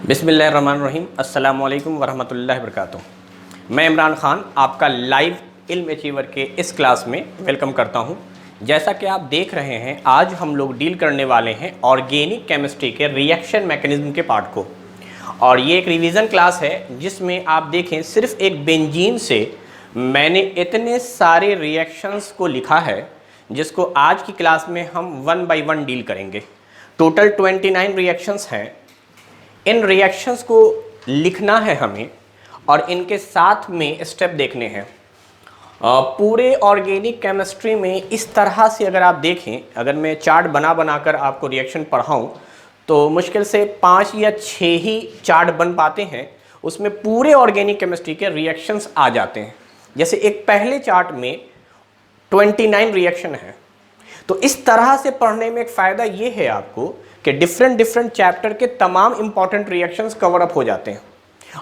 बिस्मिल्लाहिर्रहमानिर्रहीम अस्सलामु अलैकुम वरहमतुल्लाहि वबरकातुहू। मैं इमरान ख़ान आपका लाइव इल्म अचीवर के इस क्लास में वेलकम करता हूं। जैसा कि आप देख रहे हैं, आज हम लोग डील करने वाले हैं ऑर्गेनिक केमिस्ट्री के रिएक्शन मैकेनिज्म के पार्ट को। और ये एक रिवीजन क्लास है जिसमें आप देखें सिर्फ एक बेंजीन से मैंने इतने सारे रिएक्शंस को लिखा है जिसको आज की क्लास में हम वन बाय वन डील करेंगे। टोटल 29 रिएक्शंस हैं। इन रिएक्शंस को लिखना है हमें और इनके साथ में स्टेप देखने हैं। पूरे ऑर्गेनिक केमिस्ट्री में इस तरह से अगर आप देखें, अगर मैं चार्ट बना कर आपको रिएक्शन पढ़ाऊं तो मुश्किल से 5 या 6 ही चार्ट बन पाते हैं, उसमें पूरे ऑर्गेनिक केमिस्ट्री के रिएक्शंस आ जाते हैं। जैसे एक पहले चार्ट में 29 रिएक्शन है, तो इस तरह से पढ़ने में एक फ़ायदा ये है आपको कि डिफरेंट चैप्टर के तमाम इंपॉर्टेंट रिएक्शंस कवर अप हो जाते हैं।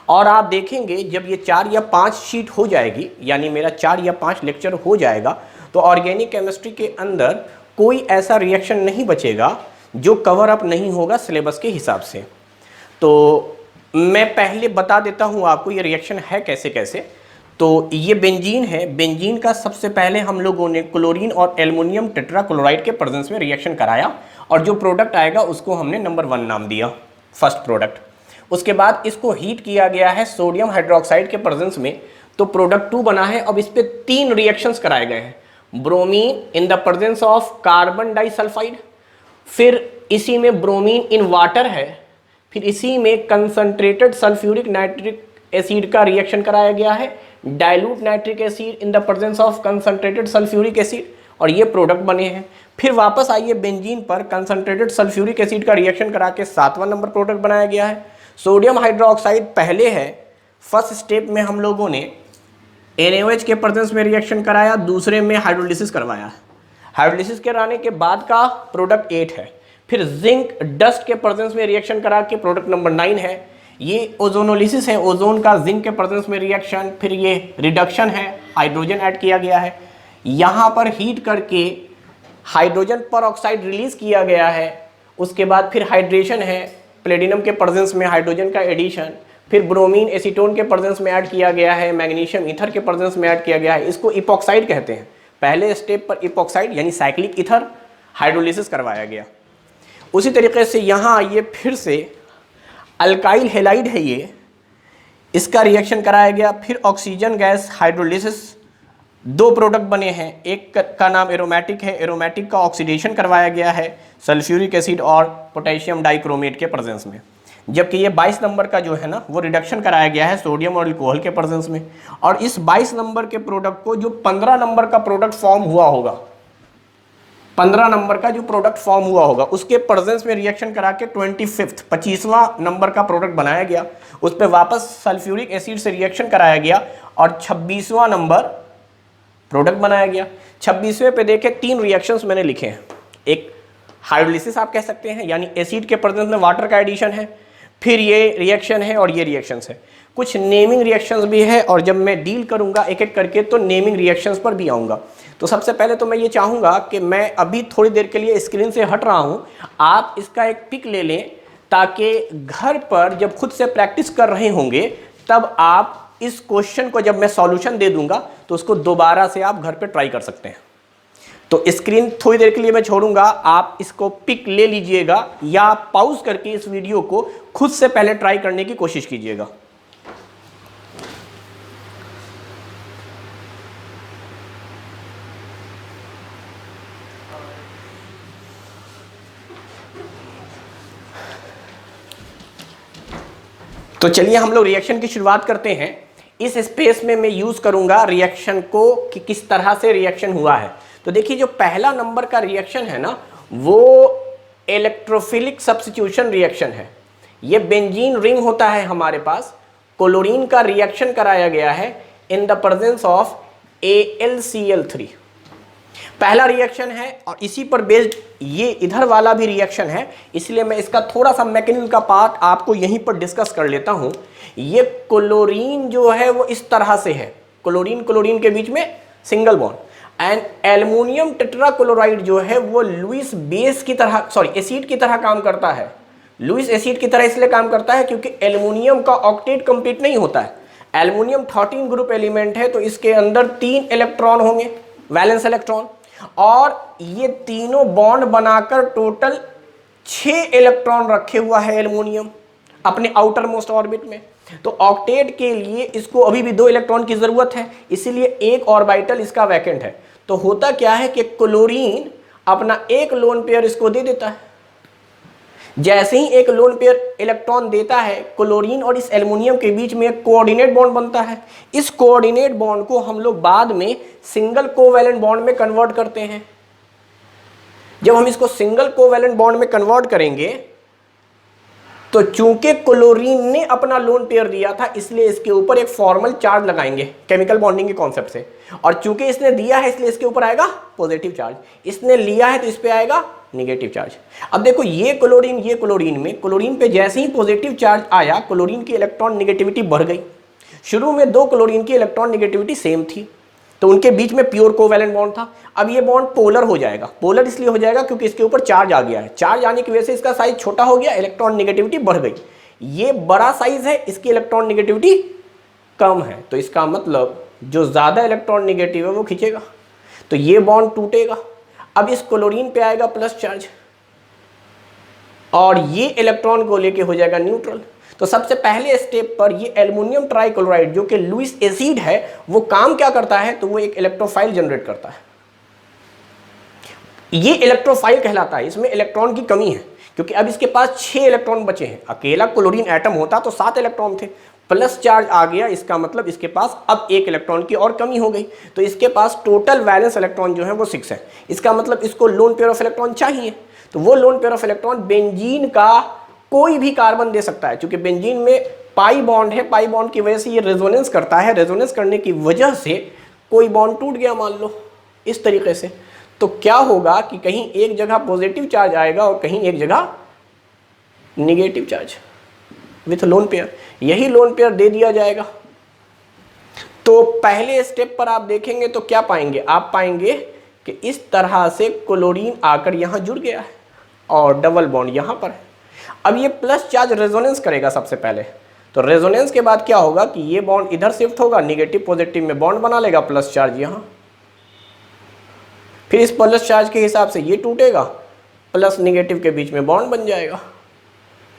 और आप देखेंगे जब ये 4 या 5 शीट हो जाएगी, यानी मेरा 4 या 5 लेक्चर हो जाएगा, तो ऑर्गेनिक केमिस्ट्री के अंदर कोई ऐसा रिएक्शन नहीं बचेगा जो कवर अप नहीं होगा सिलेबस के हिसाब से। तो मैं पहले बता देता हूँ आपको ये रिएक्शन है कैसे कैसे। तो ये बेंजीन है। बेंजीन का सबसे पहले हम लोगों ने क्लोरीन और एल्युमिनियम टेट्राक्लोराइड के प्रेजेंस में रिएक्शन कराया और जो प्रोडक्ट आएगा उसको हमने नंबर 1 नाम दिया, फर्स्ट प्रोडक्ट। उसके बाद इसको हीट किया गया है सोडियम हाइड्रोक्साइड के प्रेजेंस में, तो प्रोडक्ट 2 बना है। अब इस पे 3 रिएक्शंस कराए गए हैं। Bromine in the presence of carbon disulphide, फिर इसी में ब्रोमीन इन वाटर है, फिर इसी में कंसंट्रेटेड सल्फ्यूरिक नाइट्रिक एसिड का रिएक्शन कराया गया है, dilute nitric acid in the presence of concentrated sulphuric acid, और ये प्रोडक्ट बने हैं। फिर वापस आइए बेंजीन पर, कंसंट्रेटेड सल्फ्यूरिक एसिड का रिएक्शन करा के 7वां नंबर प्रोडक्ट बनाया गया है। सोडियम हाइड्रोक्साइड पहले है, फर्स्ट स्टेप में हम लोगों ने NaOH के प्रेजेंस में रिएक्शन कराया, दूसरे में हाइड्रोलिसिस करवाया। हाइड्रोलिसिस कराने के बाद का प्रोडक्ट 8 है। फिर जिंक डस्ट के प्रेजेंस में रिएक्शन करा के प्रोडक्ट नंबर 9 है। ये ओजोनोलिसिस है, ओजोन का जिंक के प्रेजेंस में रिएक्शन। फिर ये रिडक्शन है, हाइड्रोजन ऐड किया गया है। यहाँ पर हीट करके हाइड्रोजन पर ऑक्साइड रिलीज किया गया है। उसके बाद फिर हाइड्रेशन है, प्लेटिनम के प्रेजेंस में हाइड्रोजन का एडिशन। फिर ब्रोमीन एसीटोन के प्रेजेंस में ऐड किया गया है, मैग्नीशियम ईथर के प्रेजेंस में ऐड किया गया है। इसको इपॉक्साइड कहते हैं। पहले स्टेप पर इपॉक्साइड यानी साइक्लिक ईथर हाइड्रोलिसिस करवाया गया। उसी तरीके से यहाँ आइए, फिर से अल्काइल हैलाइड है ये, इसका रिएक्शन कराया गया। फिर ऑक्सीजन गैस हाइड्रोलिसिस, 2 प्रोडक्ट बने हैं। एक का नाम एरोमेटिक है, एरोमेटिक का ऑक्सीडेशन करवाया गया है सल्फ्यूरिक एसिड और पोटेशियम डाइक्रोमेट के प्रेजेंस में। जबकि ये 22 नंबर का जो है ना, वो रिडक्शन कराया गया है सोडियम और अल्कोहल के प्रेजेंस में। और इस 22 नंबर के प्रोडक्ट को जो 15 नंबर का प्रोडक्ट फॉर्म हुआ होगा, 15 नंबर का जो प्रोडक्ट फॉर्म हुआ होगा, उसके प्रेजेंस में रिएक्शन करा के 25वां नंबर का प्रोडक्ट बनाया गया। उस पर वापस सल्फ्यूरिक एसिड से रिएक्शन कराया गया और 26वां नंबर प्रोडक्ट बनाया गया। 26वें पे देखे 3 रिएक्शंस मैंने लिखे हैं। एक हाइड्रोलिसिस आप कह सकते हैं, यानी एसिड के प्रेजेंस में वाटर का एडिशन है। फिर ये रिएक्शन है और ये रिएक्शंस है। कुछ नेमिंग रिएक्शंस भी है, और जब मैं डील करूंगा एक एक करके तो नेमिंग रिएक्शंस पर भी आऊँगा। तो सबसे पहले तो मैं ये चाहूँगा कि मैं अभी थोड़ी देर के लिए स्क्रीन से हट रहा हूँ, आप इसका एक पिक ले लें ताकि घर पर जब खुद से प्रैक्टिस कर रहे होंगे तब आप इस क्वेश्चन को जब मैं सॉल्यूशन दे दूंगा तो उसको दोबारा से आप घर पे ट्राई कर सकते हैं। तो स्क्रीन थोड़ी देर के लिए मैं छोड़ूंगा, आप इसको पिक ले लीजिएगा या पॉज करके इस वीडियो को खुद से पहले ट्राई करने की कोशिश कीजिएगा। तो चलिए हम लोग रिएक्शन की शुरुआत करते हैं। इस स्पेस में मैं यूज करूंगा रिएक्शन को कि किस तरह से रिएक्शन हुआ है। तो देखिए, जो पहला नंबर का रिएक्शन है ना, वो इलेक्ट्रोफिलिक सब्स्टिट्यूशन रिएक्शन है। ये बेंजीन रिंग होता है हमारे पास, क्लोरीन का रिएक्शन कराया गया है in the presence of AlCl3। पहला रिएक्शन है और इसी पर बेस्ड ये इधर वाला भी रिएक्शन है, इसलिए मैं इसका थोड़ा सा मैकेनिज्म का पार्ट आपको यहीं पर डिस्कस कर लेता हूं। ये क्लोरीन जो है वो इस तरह से है, क्लोरीन क्लोरीन के बीच में single bond, and aluminium tetrachloride जो है वो लुईस बेस की तरह, सॉरी एसिड की तरह काम करता है। लुईस एसिड की तरह इसलिए काम करता है क्योंकि एल्युमिनियम का ऑक्टेट कंप्लीट नहीं होता है। एल्युमिनियम 13 ग्रुप एलिमेंट है, तो इसके अंदर 3 इलेक्ट्रॉन होंगे, वैलेंस इलेक्ट्रॉन, और ये तीनों बॉन्ड बनाकर टोटल 6 इलेक्ट्रॉन रखे हुआ है एल्युमिनियम अपने आउटर मोस्ट ऑर्बिट में। तो ऑक्टेट के लिए इसको अभी भी 2 इलेक्ट्रॉन की जरूरत है, इसीलिए एक ऑर्बिटल इसका वैकेंट है। तो होता क्या है कि क्लोरीन अपना एक लोन पेयर इसको दे देता है। जैसे ही एक लोन पेयर इलेक्ट्रॉन देता है, क्लोरीन और इस एल्युमिनियम के बीच में एक कोऑर्डिनेट बॉन्ड बनता है। इस कोऑर्डिनेट बॉन्ड को हम लोग बाद में सिंगल कोवैलेंट बॉन्ड में कन्वर्ट करते हैं। जब हम इसको सिंगल कोवैलेंट बॉन्ड में कन्वर्ट करेंगे तो चूंकि क्लोरीन ने अपना लोन पेयर दिया था, इसलिए इसके ऊपर एक फॉर्मल चार्ज लगाएंगे केमिकल बॉन्डिंग के कॉन्सेप्ट से, और चूंकि इसने दिया है इसलिए इसके ऊपर आएगा पॉजिटिव चार्ज, इसने लिया है तो इस पे आएगा नेगेटिव चार्ज। अब देखो ये क्लोरीन में क्लोरीन पे जैसे ही पॉजिटिव चार्ज आया, क्लोरीन की इलेक्ट्रॉन नेगेटिविटी बढ़ गई। शुरू में 2 क्लोरीन की इलेक्ट्रॉन नेगेटिविटी सेम थी, तो उनके बीच में प्योर कोवैलेंट बॉन्ड था। अब ये बॉन्ड पोलर हो जाएगा। पोलर इसलिए हो जाएगा क्योंकि इसके ऊपर चार्ज आ गया है। चार्ज आने की वजह से इसका साइज छोटा हो गया, इलेक्ट्रॉन नेगेटिविटी बढ़ गई। ये बड़ा साइज है, इसकी इलेक्ट्रॉन नेगेटिविटी कम है, तो इसका मतलब जो ज्यादा इलेक्ट्रॉन नेगेटिव है वो खींचेगा, तो ये बॉन्ड टूटेगा। अब इस क्लोरीन पे आएगा प्लस चार्ज और ये इलेक्ट्रॉन को लेके हो जाएगा न्यूट्रल। तो सबसे पहले स्टेप पर ये एल्युमिनियम ट्राइक्लोराइड जो कि लुईस एसिड है, वो काम क्या करता है, तो वो एक इलेक्ट्रोफाइल जनरेट करता है। ये इलेक्ट्रोफाइल कहलाता है। इसमें इलेक्ट्रॉन की कमी है क्योंकि अब इसके पास 6 इलेक्ट्रॉन बचे हैं। अकेला क्लोरीन एटम होता तो 7 इलेक्ट्रॉन थे, प्लस चार्ज आ गया, इसका मतलब इसके पास अब 1 इलेक्ट्रॉन की और कमी हो गई। तो इसके पास टोटल वैलेंस इलेक्ट्रॉन जो है वो 6 है। इसका मतलब इसको लोन पेयर ऑफ इलेक्ट्रॉन चाहिए, तो वो loan pair of electron benzene का कोई भी कार्बन दे सकता है। क्योंकि बेंजीन में पाई बॉन्ड है, पाई बॉन्ड की वजह से ये रेजोनेंस करता है। रेजोनेंस करने की वजह से कोई बॉन्ड टूट गया मान लो इस तरीके से, तो क्या होगा कि कहीं एक जगह पॉजिटिव चार्ज आएगा और कहीं एक जगह negative charge with lone pair. यही लोन पेयर दे दिया जाएगा। तो पहले स्टेप पर आप देखेंगे तो क्या पाएंगे, आप पाएंगे कि इस तरह से क्लोरीन आकर यहां जुड़ गया है और डबल बॉन्ड यहां पर है। अब ये प्लस चार्ज रेजोनेंस करेगा सबसे पहले, तो रेजोनेंस के बाद क्या होगा कि ये बॉन्ड इधर शिफ्ट होगा, नेगेटिव पॉजिटिव में बॉन्ड बना लेगा, प्लस चार्ज यहां, फिर इस प्लस चार्ज के हिसाब से ये टूटेगा, प्लस नेगेटिव के बीच में बॉन्ड बन जाएगा।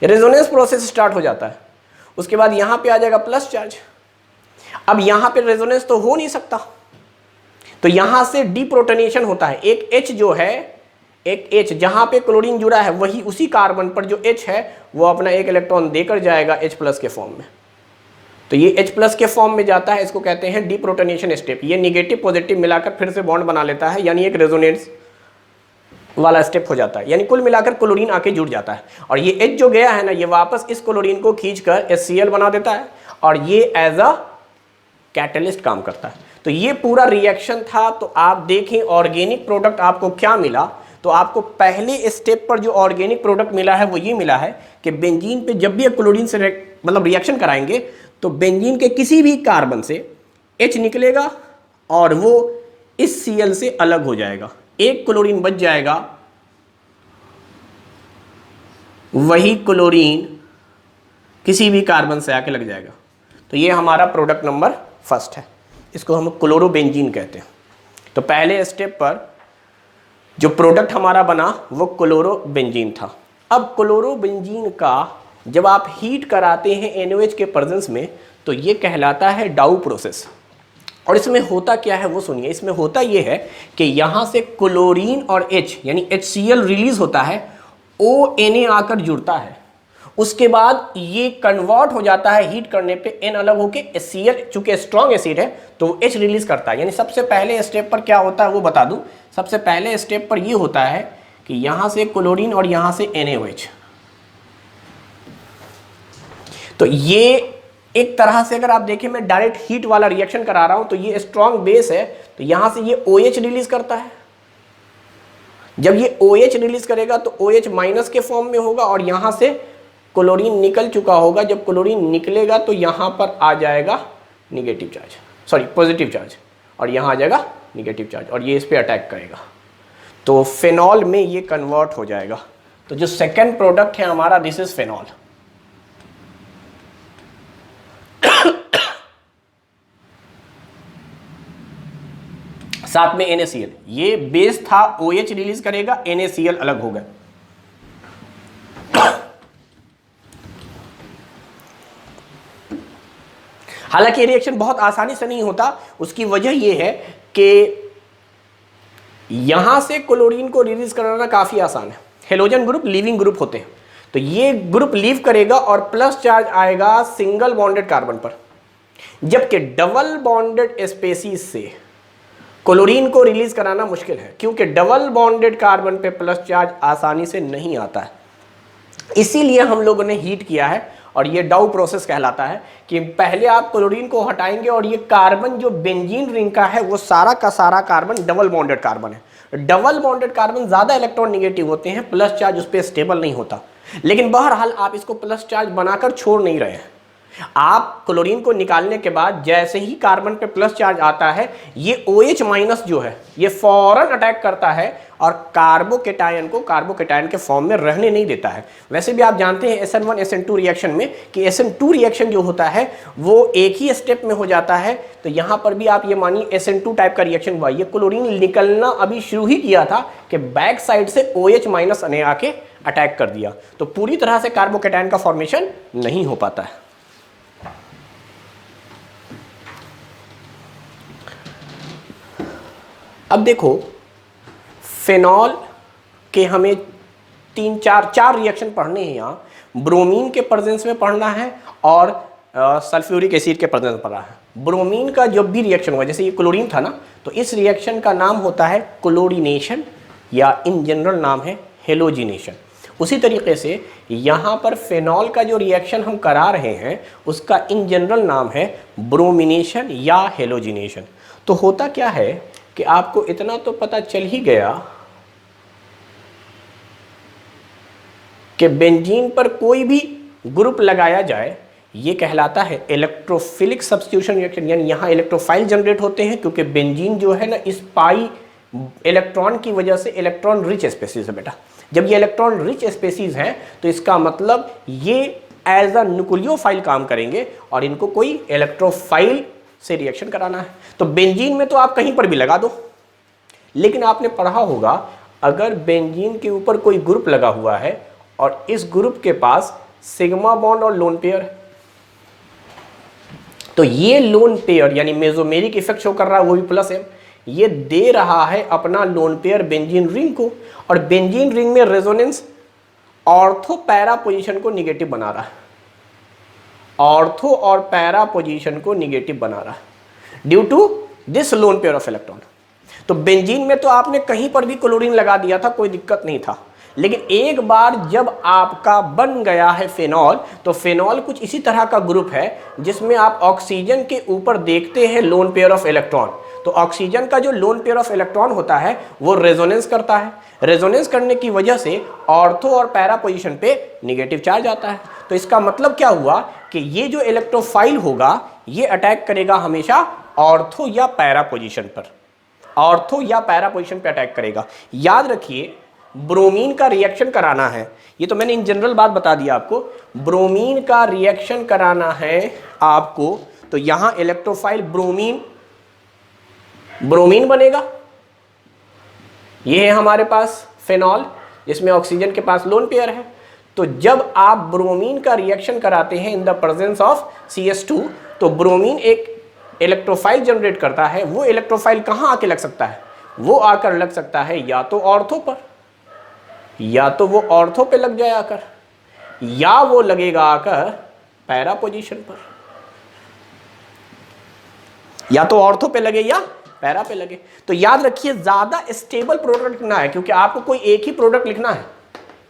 रेजोनेंस प्रोसेस स्टार्ट हो जाता है। उसके बाद यहां पे आ जाएगा प्लस चार्ज। अब यहां पे रेजोनेंस तो हो नहीं सकता, तो यहां से डीप्रोटोनेशन होता है। एक H जो है, एक H जहां पे क्लोरीन जुड़ा है, वही उसी कार्बन पर जो H है वो अपना 1 इलेक्ट्रॉन देकर जाएगा H प्लस के फॉर्म में। तो ये H प्लस के फॉर्म में जाता है, इसको कहते हैं डीप्रोटोनेशन स्टेप। ये नेगेटिव पॉजिटिव मिलाकर फिर से बॉन्ड बना लेता है, यानी एक रेजोनेंस वाला स्टेप हो जाता है। यानी कुल मिलाकर क्लोरीन आके जुड़ जाता है, और ये H जो गया है ना, ये वापस इस क्लोरीन को खींचकर HCl बना देता है, और ये एज अ कैटलिस्ट काम करता है। तो ये पूरा रिएक्शन था। तो आप देखें ऑर्गेनिक प्रोडक्ट आपको क्या मिला, तो आपको पहले स्टेप पर जो ऑर्गेनिक प्रोडक्ट मिला है वो ये मिला है कि बेंजीन पे जब भी क्लोरीन से मतलब रिएक्शन कराएंगे तो बेंजीन के किसी भी कार्बन से H निकलेगा और वो इस Cl से अलग हो जाएगा, एक क्लोरीन बच जाएगा, वही क्लोरीन किसी भी कार्बन से आके लग जाएगा। तो ये हमारा प्रोडक्ट नंबर फर्स्ट है, इसको हम क्लोरोबेंजीन कहते हैं। तो पहले स्टेप पर जो प्रोडक्ट हमारा बना वो क्लोरोबेंजीन था। अब क्लोरोबेंजीन का जब आप हीट कराते हैं NaOH के प्रेजेंस में तो ये कहलाता है डाउ प्रोसेस। और इसमें होता क्या है वो सुनिए। इसमें होता ये है कि यहाँ से क्लोरीन और H यानी HCl रिलीज होता है, ONa आकर जुड़ता है, उसके बाद ये कन्वर्ट हो जाता है हीट करने पे, N अलग होके HCl, चूंकि स्ट्रॉन्ग एसिड है तो वो H रिलीज करता है। यानी सबसे पहले स्टेप पर क्या होता है वो बता दूं। सबसे पहले स्टेप पर ये होता है कि यहां से क्लोरीन और यहां से NaOH, तो ये एक तरह से अगर आप देखें मैं डायरेक्ट हीट वाला रिएक्शन करा रहा हूं, तो ये स्ट्रॉन्ग बेस है, तो यहां से ये OH रिलीज करता है। जब ये OH रिलीज करेगा तो OH माइनस के फॉर्म में होगा और यहां से क्लोरीन निकल चुका होगा। जब क्लोरीन निकलेगा तो यहां पर आ जाएगा negative charge, sorry positive charge, और यहां आ जाएगा नेगेटिव चार्ज, और ये इस पे अटैक करेगा, तो फिनॉल में ये कन्वर्ट हो जाएगा। तो जो सेकेंड प्रोडक्ट है हमारा, दिस इज फेनॉल। साथ में NaCl, ये बेस था OH रिलीज करेगा, NaCl अलग होगा। हालांकि ये रिएक्शन बहुत आसानी से नहीं होता, उसकी वजह ये है कि यहां से क्लोरीन को रिलीज कराना काफी आसान है। हेलोजन ग्रुप लीविंग ग्रुप होते हैं, तो ये ग्रुप लीव करेगा और प्लस चार्ज आएगा सिंगल बॉन्डेड कार्बन पर, जबकि डबल बॉन्डेड स्पेसीज से क्लोरीन को रिलीज कराना मुश्किल है, क्योंकि डबल बॉन्डेड कार्बन पे प्लस चार्ज आसानी से नहीं आता है। इसीलिए हम लोगों ने हीट किया है, और ये डाउ प्रोसेस कहलाता है कि पहले आप क्लोरीन को हटाएंगे और ये कार्बन जो बेंजीन रिंग का है वो सारा का सारा कार्बन डबल बॉन्डेड कार्बन है। डबल बॉन्डेड कार्बन ज़्यादा इलेक्ट्रॉन निगेटिव होते हैं, प्लस चार्ज उस पर स्टेबल नहीं होता। लेकिन बहरहाल आप इसको प्लस चार्ज बनाकर छोड़ नहीं रहे हैं। आप क्लोरीन को निकालने के बाद जैसे ही कार्बन पे प्लस चार्ज आता है, ये OH माइनस जो है ये फौरन अटैक करता है और कार्बोकेटायन को कार्बोकेटायन के फॉर्म में रहने नहीं देता है। वैसे भी आप जानते हैं SN1 SN2 रिएक्शन में कि SN2 रिएक्शन जो होता है वो एक ही स्टेप में हो जाता है। तो यहाँ पर भी आप ये मानिए SN2 टाइप का रिएक्शन हुआ, ये क्लोरीन निकलना अभी शुरू ही किया था कि बैक साइड से OH माइनस ने आके अटैक कर दिया, तो पूरी तरह से कार्बोकेटायन का फॉर्मेशन नहीं हो पाता है। अब देखो, फेनॉल के हमें चार रिएक्शन पढ़ने हैं। यहाँ ब्रोमीन के प्रेजेंस में पढ़ना है और सल्फ्यूरिक एसिड के प्रेजेंस में पढ़ना है। ब्रोमीन का जब भी रिएक्शन हुआ, जैसे ये क्लोरीन था ना, तो इस रिएक्शन का नाम होता है क्लोरीनेशन, या इन जनरल नाम है हेलोजिनेशन। उसी तरीके से यहाँ पर फेनॉल का जो रिएक्शन हम करा रहे हैं उसका इन जनरल नाम है ब्रोमिनेशन या हेलोजिनेशन। तो होता क्या है कि आपको इतना तो पता चल ही गया कि बेंजीन पर कोई भी ग्रुप लगाया जाए ये कहलाता है इलेक्ट्रोफिलिक सब्स्टिट्यूशन रिएक्शन, यानी यहाँ इलेक्ट्रोफाइल जनरेट होते हैं, क्योंकि बेंजीन जो है ना इस पाई इलेक्ट्रॉन की वजह से इलेक्ट्रॉन रिच स्पेसीज है बेटा। जब ये इलेक्ट्रॉन रिच स्पेसीज हैं तो इसका मतलब ये एज अ न्यूक्लियोफाइल काम करेंगे और इनको कोई इलेक्ट्रोफाइल से रिएक्शन कराना है। तो बेंजीन में तो आप कहीं पर भी लगा दो, लेकिन आपने पढ़ा होगा अगर बेंजीन के ऊपर कोई ग्रुप लगा हुआ है और इस ग्रुप के पास सिग्मा बॉन्ड और लोन पेयर है, तो ये लोन पेयर यानी मेसोमेरिक इफेक्ट शो कर रहा है, वो भी प्लस है, ये दे रहा है अपना लोन पेयर बेंजीन रिंग को, और बेंजीन रिंग में रेजोनेंस ऑर्थो पैरा पोजीशन को निगेटिव बना रहा है, ऑर्थो और पैरा पोजीशन को निगेटिव बना रहा है due to this lone pair of electron. तो बेंजीन में तो आपने कहीं पर भी क्लोरीन लगा दिया था, कोई दिक्कत नहीं था, लेकिन एक बार जब आपका बन गया है फेनॉल, तो फेनॉल कुछ इसी तरह का ग्रुप है जिसमें आप ऑक्सीजन के ऊपर देखते हैं लोन पेयर ऑफ इलेक्ट्रॉन। तो ऑक्सीजन का जो लोन पेयर ऑफ इलेक्ट्रॉन होता है वो रेजोनेंस करता है, रेजोनेंस करने की वजह से ऑर्थो और पैरा पोजीशन पे निगेटिव चार्ज आता है। तो इसका मतलब क्या हुआ कि ये जो इलेक्ट्रोफाइल होगा ये अटैक करेगा हमेशा ऑर्थो या पैरा पोजीशन पर, ऑर्थो या पैरा पोजीशन पे अटैक करेगा। याद रखिए ब्रोमीन का रिएक्शन कराना है, ये तो मैंने इन जनरल बात बता दिया आपको, ब्रोमीन का रिएक्शन कराना है आपको, तो यहां इलेक्ट्रोफाइल ब्रोमीन बनेगा। ये है हमारे पास फेनॉल जिसमें ऑक्सीजन के पास लोन पेयर है। तो जब आप ब्रोमीन का रिएक्शन कराते हैं in the presence of CH2, तो ब्रोमीन एक इलेक्ट्रोफाइल जनरेट करता है। वो इलेक्ट्रोफाइल कहाँ आके लग सकता है? वो आकर लग सकता है या तो ऑर्थो पर, या तो वो ऑर्थो पे लग जाए आकर, या वो लगेगा आकर पैरा पोजीशन पर, या तो ऑर्थो पे लगे या पैरा पे लगे। तो याद रखिए ज्यादा स्टेबल प्रोडक्ट लिखना है, क्योंकि आपको कोई एक ही प्रोडक्ट लिखना है,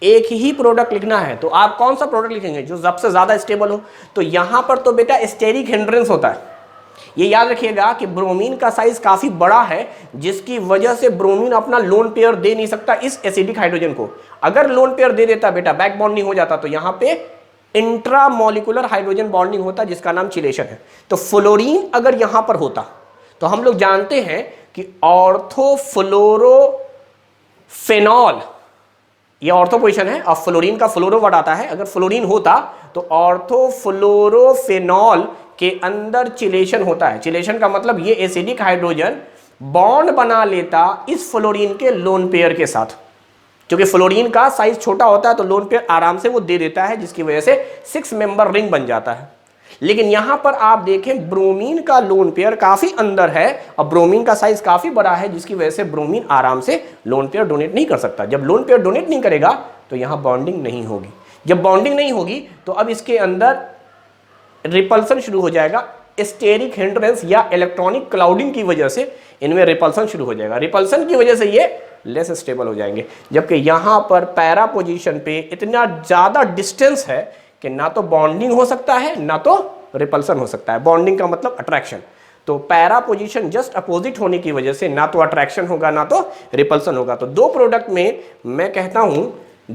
एक ही प्रोडक्ट लिखना है। तो आप कौन सा प्रोडक्ट लिखेंगे जो सबसे ज्यादा स्टेबल हो? तो यहां पर तो बेटा स्टेरिक हिंड्रेंस होता है। ये याद रखिएगा कि ब्रोमीन का साइज काफी बड़ा है, जिसकी वजह से ब्रोमीन अपना लोन पेयर दे नहीं सकता इस एसिडिक हाइड्रोजन को। अगर लोन पेयर दे देता बेटा, बैक बॉन्डिंग हो जाता, तो यहां पे इंट्रामोलिकुलर हाइड्रोजन बॉन्डिंग होता जिसका नाम चिलेशन है। तो फ्लोरीन अगर यहां पर होता तो हम लोग जानते हैं कि ऑर्थोफ्लोरोफेनॉल ये ऑर्थो पोजीशन है। अब फ्लोरीन का फ्लोरो वर्ड आता है, अगर फ्लोरीन होता तो ऑर्थोफ्लोरोफेनॉल के अंदर चिलेशन होता है। चिलेशन का मतलब ये एसिडिक हाइड्रोजन बॉन्ड बना लेता इस फ्लोरीन के लोन पेयर के साथ। क्योंकि फ्लोरीन का साइज छोटा होता है तो लोन पेयर आराम से वो दे देता है, जिसकी वजह से 6 मेंबर रिंग बन जाता है। लेकिन यहां पर आप देखें ब्रोमीन का लोन पेयर काफी अंदर है और ब्रोमीन का साइज काफी बड़ा है, जिसकी वजह से ब्रोमीन आराम से लोन पेयर डोनेट नहीं कर सकता। जब लोन पेयर डोनेट नहीं करेगा तो यहां बॉन्डिंग नहीं होगी। जब बॉन्डिंग नहीं होगी तो अब इसके अंदर रिपल्सन शुरू हो जाएगा। स्टेरिक हिंड्रेंस या इलेक्ट्रॉनिक क्लाउडिंग की वजह से इनमें रिपल्सन शुरू हो जाएगा। रिपल्सन की वजह से ये लेस स्टेबल हो जाएंगे। जबकि यहां पर पैरा पोजीशन पे इतना ज्यादा डिस्टेंस है कि ना तो बॉन्डिंग हो सकता है ना तो रिपल्सन हो सकता है। बॉन्डिंग का मतलब अट्रैक्शन, तो पैरा पोजीशन जस्ट अपोजिट होने की वजह से ना तो अट्रैक्शन होगा ना तो रिपल्सन होगा। तो दो प्रोडक्ट में मैं कहता हूं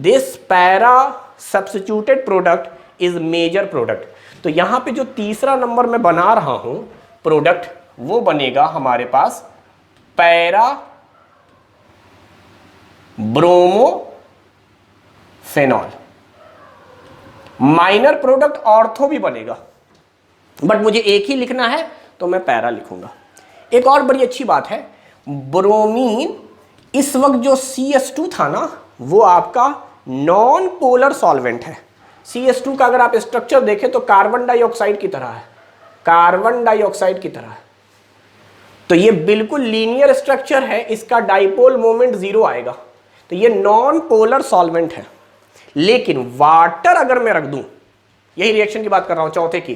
this para substituted product is major product. तो यहां पे जो तीसरा नंबर मैं बना रहा हूं प्रोडक्ट, वो बनेगा हमारे पास पैरा ब्रोमोफेनॉल। माइनर प्रोडक्ट ऑर्थो भी बनेगा, बट मुझे एक ही लिखना है तो मैं पैरा लिखूंगा। एक और बड़ी अच्छी बात है, ब्रोमीन इस वक्त जो CS2 था ना, वो आपका नॉन पोलर सॉल्वेंट है। CS2 का अगर आप स्ट्रक्चर देखें तो कार्बन डाइऑक्साइड की तरह है, कार्बन डाइऑक्साइड की तरह है। तो ये बिल्कुल लीनियर स्ट्रक्चर है, इसका डाइपोल मोमेंट 0 आएगा। तो ये नॉन पोलर सॉल्वेंट है। लेकिन वाटर अगर मैं रख दूं, यही रिएक्शन की बात कर रहा हूं चौथे की,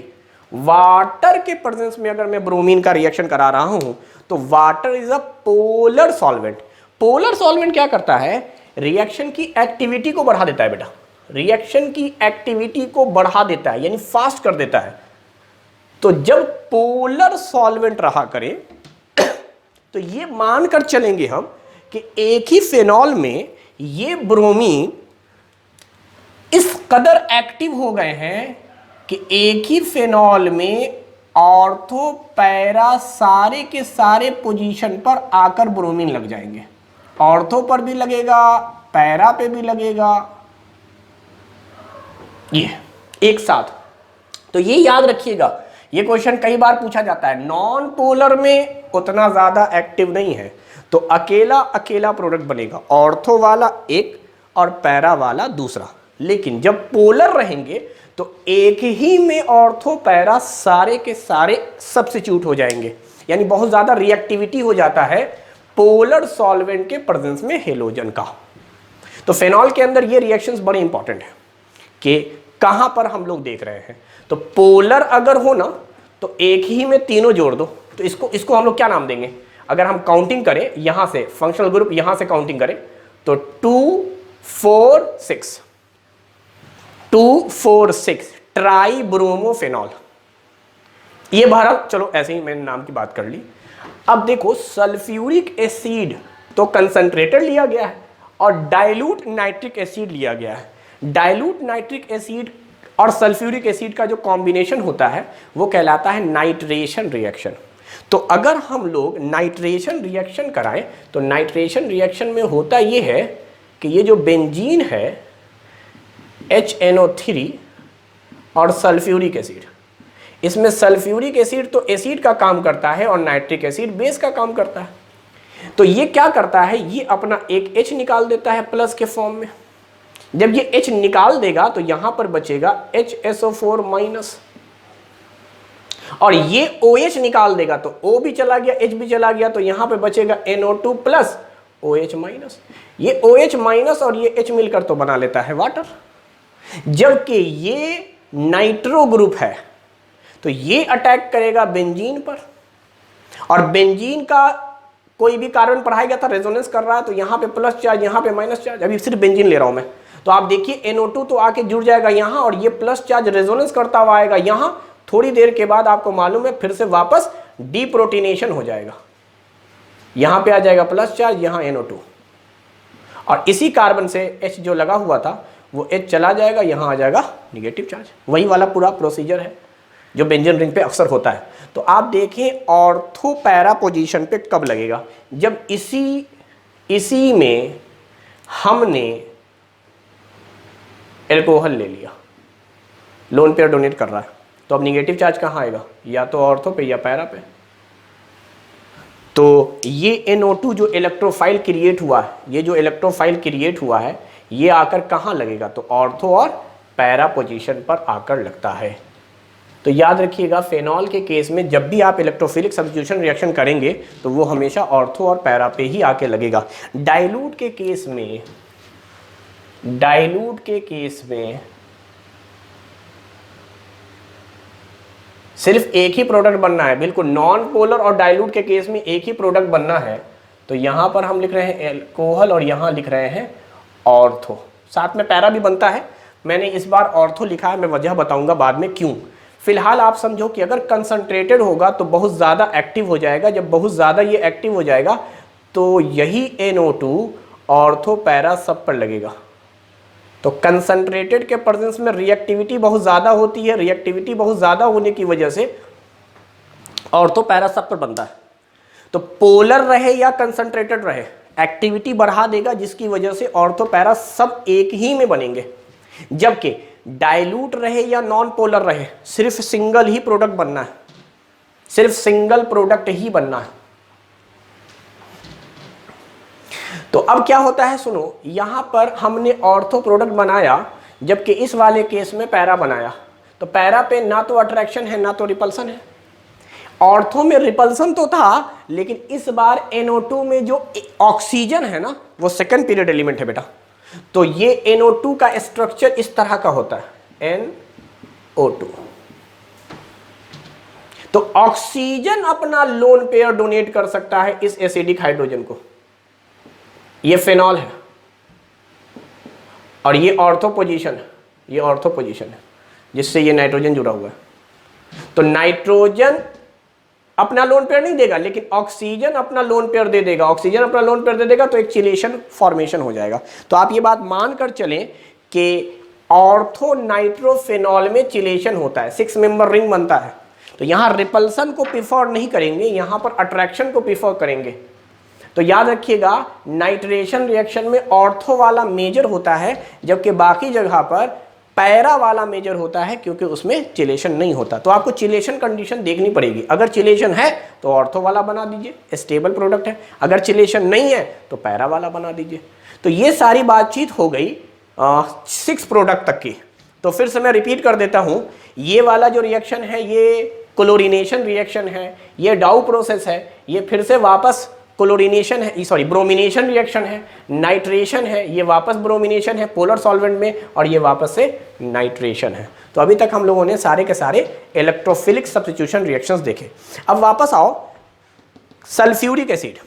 वाटर के प्रेजेंस में अगर मैं ब्रोमीन का रिएक्शन करा रहा हूं तो water is a polar solvent. Polar solvent क्या करता है, रिएक्शन की एक्टिविटी को बढ़ा देता है बेटा, रिएक्शन की एक्टिविटी को बढ़ा देता है, यानी फास्ट कर देता है। तो जब पोलर सॉल्वेंट रहा करे तो ये मानकर चलेंगे हम कि एक ही फेनॉल में ये ब्रोमीन इस कदर एक्टिव हो गए हैं कि एक ही फेनॉल में ऑर्थो पैरा सारे के सारे पोजीशन पर आकर ब्रोमीन लग जाएंगे। ऑर्थो पर भी लगेगा, पैरा पे भी लगेगा, ये एक साथ। तो ये याद रखिएगा, ये क्वेश्चन कई बार पूछा जाता है। नॉन पोलर में उतना ज्यादा एक्टिव नहीं है तो अकेला अकेला प्रोडक्ट बनेगा, ऑर्थो वाला एक और पैरा वाला दूसरा। लेकिन जब पोलर रहेंगे तो एक ही में ऑर्थो पैरा सारे के सारे सब्स्टिट्यूट हो जाएंगे, यानी बहुत ज्यादा रिएक्टिविटी हो जाता है पोलर सॉल्वेंट के प्रेजेंस में हेलोजन का। तो फेनॉल के अंदर ये रिएक्शंस बड़े इंपॉर्टेंट है कि कहां पर हम लोग देख रहे हैं। तो पोलर अगर हो ना तो एक ही में तीनों जोड़ दो, तो इसको हम लोग क्या नाम देंगे, अगर हम काउंटिंग करें यहां से फंक्शनल ग्रुप यहां से काउंटिंग करें तो 2 4 6 2 4 6 ट्राई ब्रोमोफेनॉल। ये भारत, चलो ऐसे ही मैंने नाम की बात कर ली। अब देखो सल्फ्यूरिक एसिड तो कंसंट्रेटेड लिया गया है और डाइल्यूट नाइट्रिक एसिड लिया गया है। डाइल्यूट नाइट्रिक एसिड और सल्फ्यूरिक एसिड का जो कॉम्बिनेशन होता है वो कहलाता है नाइट्रेशन रिएक्शन। तो अगर हम लोग नाइट्रेशन रिएक्शन कराएं तो नाइट्रेशन रिएक्शन में होता ये है कि ये जो बेंजीन है HNO3 और सल्फ्यूरिक एसिड, इसमें सल्फ्यूरिक एसिड तो एसिड का काम करता है और नाइट्रिक एसिड बेस का काम करता है। तो ये क्या करता है, ये अपना एक H निकाल देता है प्लस के फॉर्म में। जब ये H निकाल देगा तो यहां पर बचेगा HSO4 माइनस, और ये OH निकाल देगा तो O भी चला गया H भी चला गया, तो यहां पे बचेगा NO2 प्लस OH माइनस। ये OH माइनस और ये H मिलकर तो बना लेता है वाटर। जबकि ये नाइट्रो ग्रुप है तो ये अटैक करेगा बेंजीन पर, और बेंजीन का कोई भी कार्बन पढ़ाया गया था रेजोनेंस कर रहा है तो यहां पे प्लस चार्ज यहां पे माइनस चार्ज। अभी सिर्फ बेंजीन ले रहा हूं मैं, तो आप देखिए NO2 तो आके जुड़ जाएगा यहां और ये प्लस चार्ज रेजोनेंस करता हुआ आएगा यहां। थोड़ी देर के बाद आपको मालूम है फिर से वापस डीप्रोटीनेशन हो जाएगा, यहां पे आ जाएगा प्लस चार्ज, यहां NO2, और इसी कार्बन से H जो लगा हुआ था वो H चला जाएगा, यहां आ जाएगा निगेटिव चार्ज। वही वाला पूरा प्रोसीजर है जो बेंजीन रिंग पे अक्सर होता है। तो आप देखें ऑर्थो पैरा पोजीशन पे कब लगेगा, जब इसी में हमने एल्कोहल ले लिया, लोन पेयर डोनेट कर रहा है, तो अब निगेटिव चार्ज कहाँ आएगा, या तो ऑर्थो पे या पैरा पे। तो ये NO2 जो इलेक्ट्रोफाइल क्रिएट हुआ है, ये जो इलेक्ट्रोफाइल क्रिएट हुआ है, ये आकर कहाँ लगेगा, तो ऑर्थो और पैरा पोजीशन पर आकर लगता है। तो याद रखिएगा, फेनॉल के केस में जब भी आप इलेक्ट्रोफिलिक सब्स्टिट्यूशन रिएक्शन करेंगे तो वो हमेशा ऑर्थो और पैरा पे ही आके लगेगा। डाइल्यूट के केस में सिर्फ एक ही प्रोडक्ट बनना है, बिल्कुल नॉन पोलर और डाइल्यूट के केस में एक ही प्रोडक्ट बनना है। तो यहां पर हम लिख रहे हैं एल्कोहल और यहां लिख रहे हैं ऑर्थो, साथ में पैरा भी बनता है। मैंने इस बार ऑर्थो लिखा है, मैं वजह बताऊंगा बाद में क्यों। फिलहाल आप समझो कि अगर कंसंट्रेटेड होगा तो बहुत ज़्यादा एक्टिव हो जाएगा, जब बहुत ज़्यादा ये एक्टिव हो जाएगा तो यही NO2 ऑर्थो पैरा सब पर लगेगा। तो कंसंट्रेटेड के प्रेजेंस में रिएक्टिविटी बहुत ज़्यादा होती है, रिएक्टिविटी बहुत ज़्यादा होने की वजह से ऑर्थो पैरा सब पर बनता है। तो पोलर रहे या कंसंट्रेटेड रहे, एक्टिविटी बढ़ा देगा, जिसकी वजह से ऑर्थो पैरा सब एक ही में बनेंगे। जबकि डाइल्यूट रहे या नॉन पोलर रहे, सिर्फ सिंगल ही प्रोडक्ट बनना है, सिर्फ सिंगल प्रोडक्ट ही बनना है। तो अब क्या होता है, सुनो, यहां पर हमने ऑर्थो प्रोडक्ट बनाया, जबकि इस वाले केस में पैरा बनाया। तो पैरा पे ना तो अट्रैक्शन है ना तो रिपल्सन है। ऑर्थो में रिपल्सन तो था, लेकिन इस बार NO2 में जो ऑक्सीजन है ना, वो सेकंड पीरियड एलिमेंट है बेटा। तो ये NO2 का स्ट्रक्चर इस तरह का होता है, NO2। तो ऑक्सीजन अपना लोन पेयर डोनेट कर सकता है इस एसिडिक हाइड्रोजन को। ये फेनॉल है और ये ऑर्थो पोजीशन है, ये ऑर्थो पोजीशन है जिससे ये नाइट्रोजन जुड़ा हुआ है। तो नाइट्रोजन अपना लोन पेयर नहीं देगा, लेकिन ऑक्सीजन अपना लोन पेयर दे देगा। ऑक्सीजन अपना लोन पेयर दे देगा तो एक चिलेशन फॉर्मेशन हो जाएगा। तो आप ये बात मान कर चलें कि ऑर्थो नाइट्रोफेनॉल में चिलेशन होता है, 6 मेंबर रिंग बनता है। तो यहां रिपल्सन को प्रिफर नहीं करेंगे, यहां पर अट्रैक्शन को प्रिफर करेंगे। तो याद रखिएगा, नाइट्रेशन रिएक्शन में ऑर्थो वाला मेजर होता है, जबकि बाकी जगह पर पैरा वाला मेजर होता है, क्योंकि उसमें चिलेशन नहीं होता। तो आपको चिलेशन कंडीशन देखनी पड़ेगी। अगर चिलेशन है तो ऑर्थो वाला बना दीजिए, स्टेबल प्रोडक्ट है। अगर चिलेशन नहीं है तो पैरा वाला बना दीजिए। तो ये सारी बातचीत हो गई 6 प्रोडक्ट तक की। तो फिर से मैं रिपीट कर देता हूं, ये वाला जो रिएक्शन है ये क्लोरीनेशन रिएक्शन है, ये डाउ प्रोसेस है, ये फिर से वापस क्लोरीनेशन है, सॉरी ब्रोमिनेशन रिएक्शन है, नाइट्रेशन है, ये वापस ब्रोमिनेशन है पोलर सॉल्वेंट में, और ये वापस से नाइट्रेशन है। तो अभी तक हम लोगों ने सारे के सारे इलेक्ट्रोफिलिक सब्स्टिट्यूशन रिएक्शंस देखे। अब वापस आओ, सल्फ्यूरिक एसिड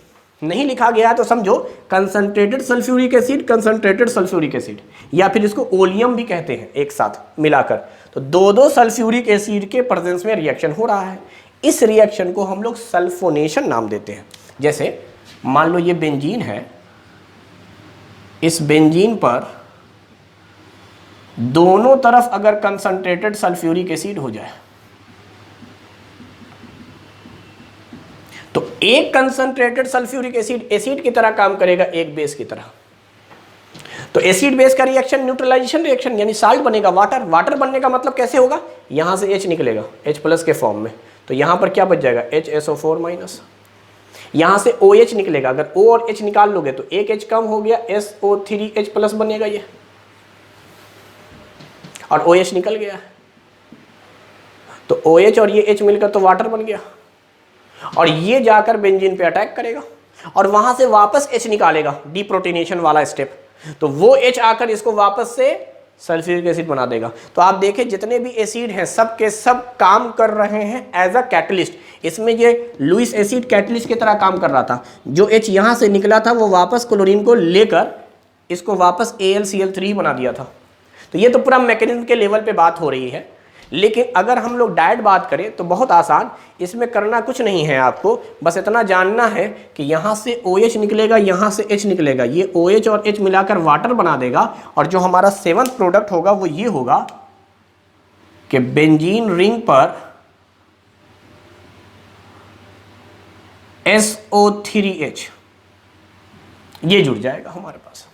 नहीं लिखा गया है तो समझो concentrated sulphuric acid, concentrated sulphuric acid, या फिर इसको ओलियम भी कहते हैं एक साथ मिलाकर। तो दो सल्फ्यूरिक एसिड के प्रेजेंस में रिएक्शन हो रहा है। इस रिएक्शन को हम लोग सल्फोनेशन नाम देते हैं। जैसे मान लो ये बेंजीन है, इस बेंजीन पर दोनों तरफ अगर कंसंट्रेटेड सल्फ्यूरिक एसिड हो जाए तो एक कंसंट्रेटेड सल्फ्यूरिक एसिड एसिड की तरह काम करेगा, एक बेस की तरह। तो एसिड बेस का रिएक्शन न्यूट्रलाइजेशन रिएक्शन, यानी साल्ट बनेगा वाटर। वाटर बनने का मतलब कैसे होगा, यहां से H निकलेगा H+ के फॉर्म में, तो यहां पर क्या बच जाएगा HSO4-। यहां से OH निकलेगा, अगर O और H निकाल लोगे तो एक H कम हो गया, SO3H+ बनेगा ये, और OH निकल गया। तो OH और ये H मिलकर तो वाटर बन गया, और ये जाकर बेंजीन पे अटैक करेगा और वहां से वापस H निकालेगा, डीप्रोटीनेशन वाला स्टेप। तो वो H आकर इसको वापस से सल्फ्यूरिक एसिड बना देगा। तो आप देखें जितने भी एसिड हैं सब के सब काम कर रहे हैं एज अ कैटलिस्ट। इसमें ये लुईस एसिड कैटलिस्ट की तरह काम कर रहा था। जो H यहाँ से निकला था वो वापस क्लोरीन को लेकर इसको वापस AlCl3 बना दिया था। तो ये तो पूरा मैकेनिज्म के लेवल पे बात हो रही है। लेकिन अगर हम लोग डायरेक्ट बात करें तो बहुत आसान, इसमें करना कुछ नहीं है आपको, बस इतना जानना है कि यहाँ से OH निकलेगा, यहाँ से H निकलेगा, ये OH और H मिलाकर वाटर बना देगा। और जो हमारा 7th प्रोडक्ट होगा वो ये होगा कि बेंजीन रिंग पर SO3H ये जुड़ जाएगा हमारे पास।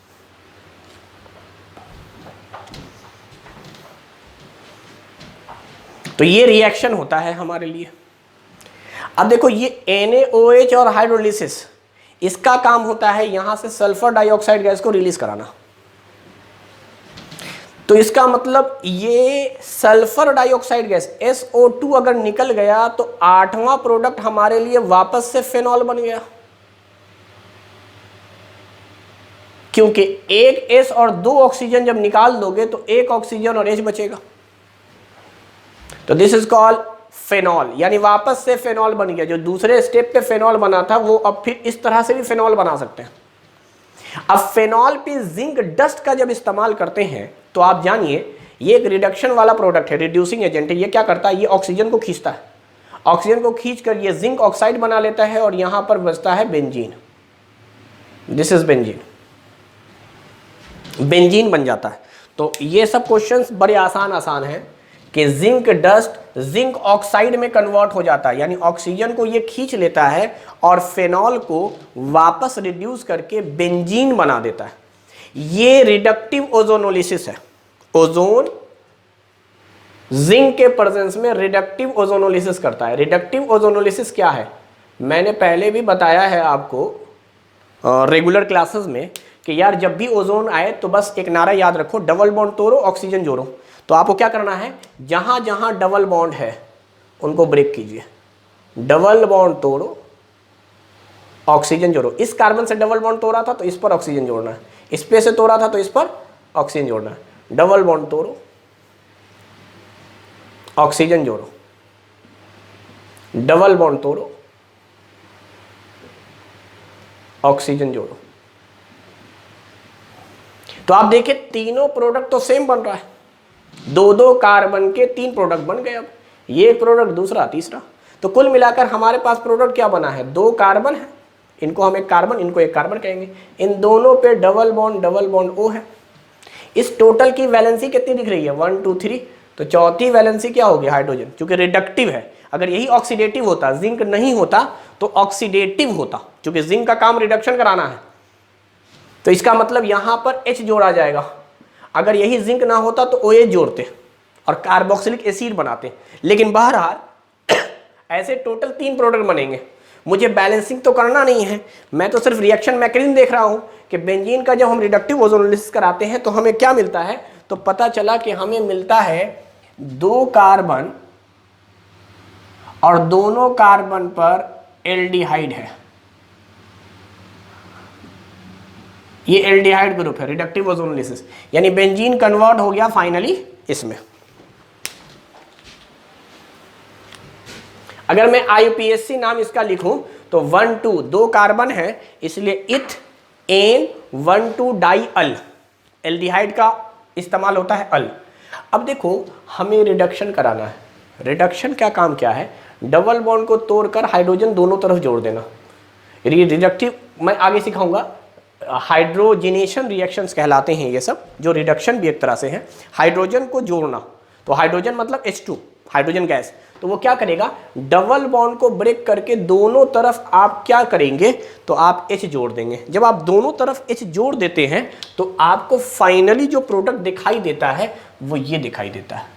तो ये रिएक्शन होता है हमारे लिए। अब देखो ये NaOH और हाइड्रोलिसिस, इसका काम होता है यहां से सल्फर डाइऑक्साइड गैस को रिलीज कराना। तो इसका मतलब ये सल्फर डाइऑक्साइड गैस SO2 अगर निकल गया तो 8वां प्रोडक्ट हमारे लिए वापस से फेनॉल बन गया, क्योंकि एक S और 2 ऑक्सीजन जब निकाल दोगे तो एक ऑक्सीजन और H बचेगा। तो दिस इज कॉल्ड फेनॉल, यानी वापस से फेनॉल बन गया। जो दूसरे स्टेप पे फेनॉल बना था वो अब फिर इस तरह से भी फेनॉल बना सकते हैं। अब फेनॉल पे जिंक डस्ट का जब इस्तेमाल करते हैं तो आप जानिए ये एक रिडक्शन वाला प्रोडक्ट है, रिड्यूसिंग एजेंट है। ये क्या करता है, ये ऑक्सीजन को खींचता है, ऑक्सीजन को खींचकर ये जिंक ऑक्साइड बना लेता है और यहां पर बचता है benzene. This is benzene, benzene बन जाता है। तो ये सब क्वेश्चंस बड़े आसान हैं कि जिंक डस्ट जिंक ऑक्साइड में कन्वर्ट हो जाता है, यानी ऑक्सीजन को ये खींच लेता है और फेनॉल को वापस रिड्यूस करके बेंजीन बना देता है। ये रिडक्टिव ओजोनोलिसिस है। ओजोन जिंक के प्रेजेंस में रिडक्टिव ओजोनोलिसिस करता है। रिडक्टिव ओजोनोलिसिस क्या है, मैंने पहले भी बताया है आपको रेगुलर क्लासेस में कि यार जब भी ओजोन आए तो बस एक नारा याद रखो, डबल बॉन्ड तोड़ो ऑक्सीजन जोड़ो। तो आपको क्या करना है, जहां जहां डबल बॉन्ड है उनको ब्रेक कीजिए। डबल बॉन्ड तोड़ो ऑक्सीजन जोड़ो। इस कार्बन से डबल बॉन्ड तोड़ा था तो इस पर ऑक्सीजन जोड़ना है, इस पे से तोड़ा था तो इस पर ऑक्सीजन जोड़ना है। डबल बॉन्ड तोड़ो ऑक्सीजन जोड़ो, डबल बॉन्ड तोड़ो ऑक्सीजन जोड़ो। तो आप देखिए तीनों प्रोडक्ट तो सेम बन रहा है, दो दो कार्बन के 3 प्रोडक्ट बन गए। अब ये एक प्रोडक्ट, दूसरा, तीसरा, तो कुल मिलाकर हमारे पास प्रोडक्ट क्या बना है, 2 कार्बन है, इनको हम एक कार्बन, इनको एक कार्बन कहेंगे। इन दोनों पे डबल बॉन्ड O है। इस टोटल की वैलेंसी कितनी दिख रही है, 1 2 3। तो चौथी वैलेंसी क्या होगी, हाइड्रोजन, क्योंकि रिडक्टिव है। अगर यही ऑक्सीडेटिव होता, जिंक नहीं होता तो ऑक्सीडेटिव होता, क्योंकि जिंक का काम रिडक्शन कराना है। तो इसका मतलब यहां पर H जोड़ा जाएगा। अगर यही जिंक ना होता तो OH जोड़ते और कार्बोक्सिलिक एसिड बनाते। लेकिन बहरहाल ऐसे टोटल 3 प्रोडक्ट बनेंगे। मुझे बैलेंसिंग तो करना नहीं है, मैं तो सिर्फ रिएक्शन मैकेनिज्म देख रहा हूं कि बेंजीन का जब हम रिडक्टिव ओजोनोलिसिस कराते हैं तो हमें क्या मिलता है। तो पता चला कि हमें मिलता है 2 कार्बन और दोनों कार्बन पर एल्डिहाइड है। ये एल्डिहाइड ग्रुप है, रिडक्टिव ओजोनोलिसिस, यानी बेंजीन कन्वर्ट हो गया फाइनली इसमें। अगर मैं IUPAC नाम इसका लिखूं तो 1 2 2 कार्बन है, इसलिए इथ एन 1 2 डाई अल, एल्डिहाइड का इस्तेमाल होता है अल। अब देखो हमें रिडक्शन कराना है। रिडक्शन का काम क्या है, डबल बॉन्ड को तोड़कर हाइड्रोजन दोनों तरफ जोड़ देना। रिडक्टिव मैं आगे सिखाऊंगा, हाइड्रोजिनेशन रिएक्शंस कहलाते हैं ये सब, जो रिडक्शन भी एक तरह से है। हाइड्रोजन को जोड़ना, तो हाइड्रोजन मतलब H2, हाइड्रोजन गैस, तो वो क्या करेगा, डबल बॉन्ड को ब्रेक करके दोनों तरफ आप क्या करेंगे, तो आप H जोड़ देंगे। जब आप दोनों तरफ H जोड़ देते हैं तो आपको फाइनली जो प्रोडक्ट दिखाई देता है वो ये दिखाई देता है।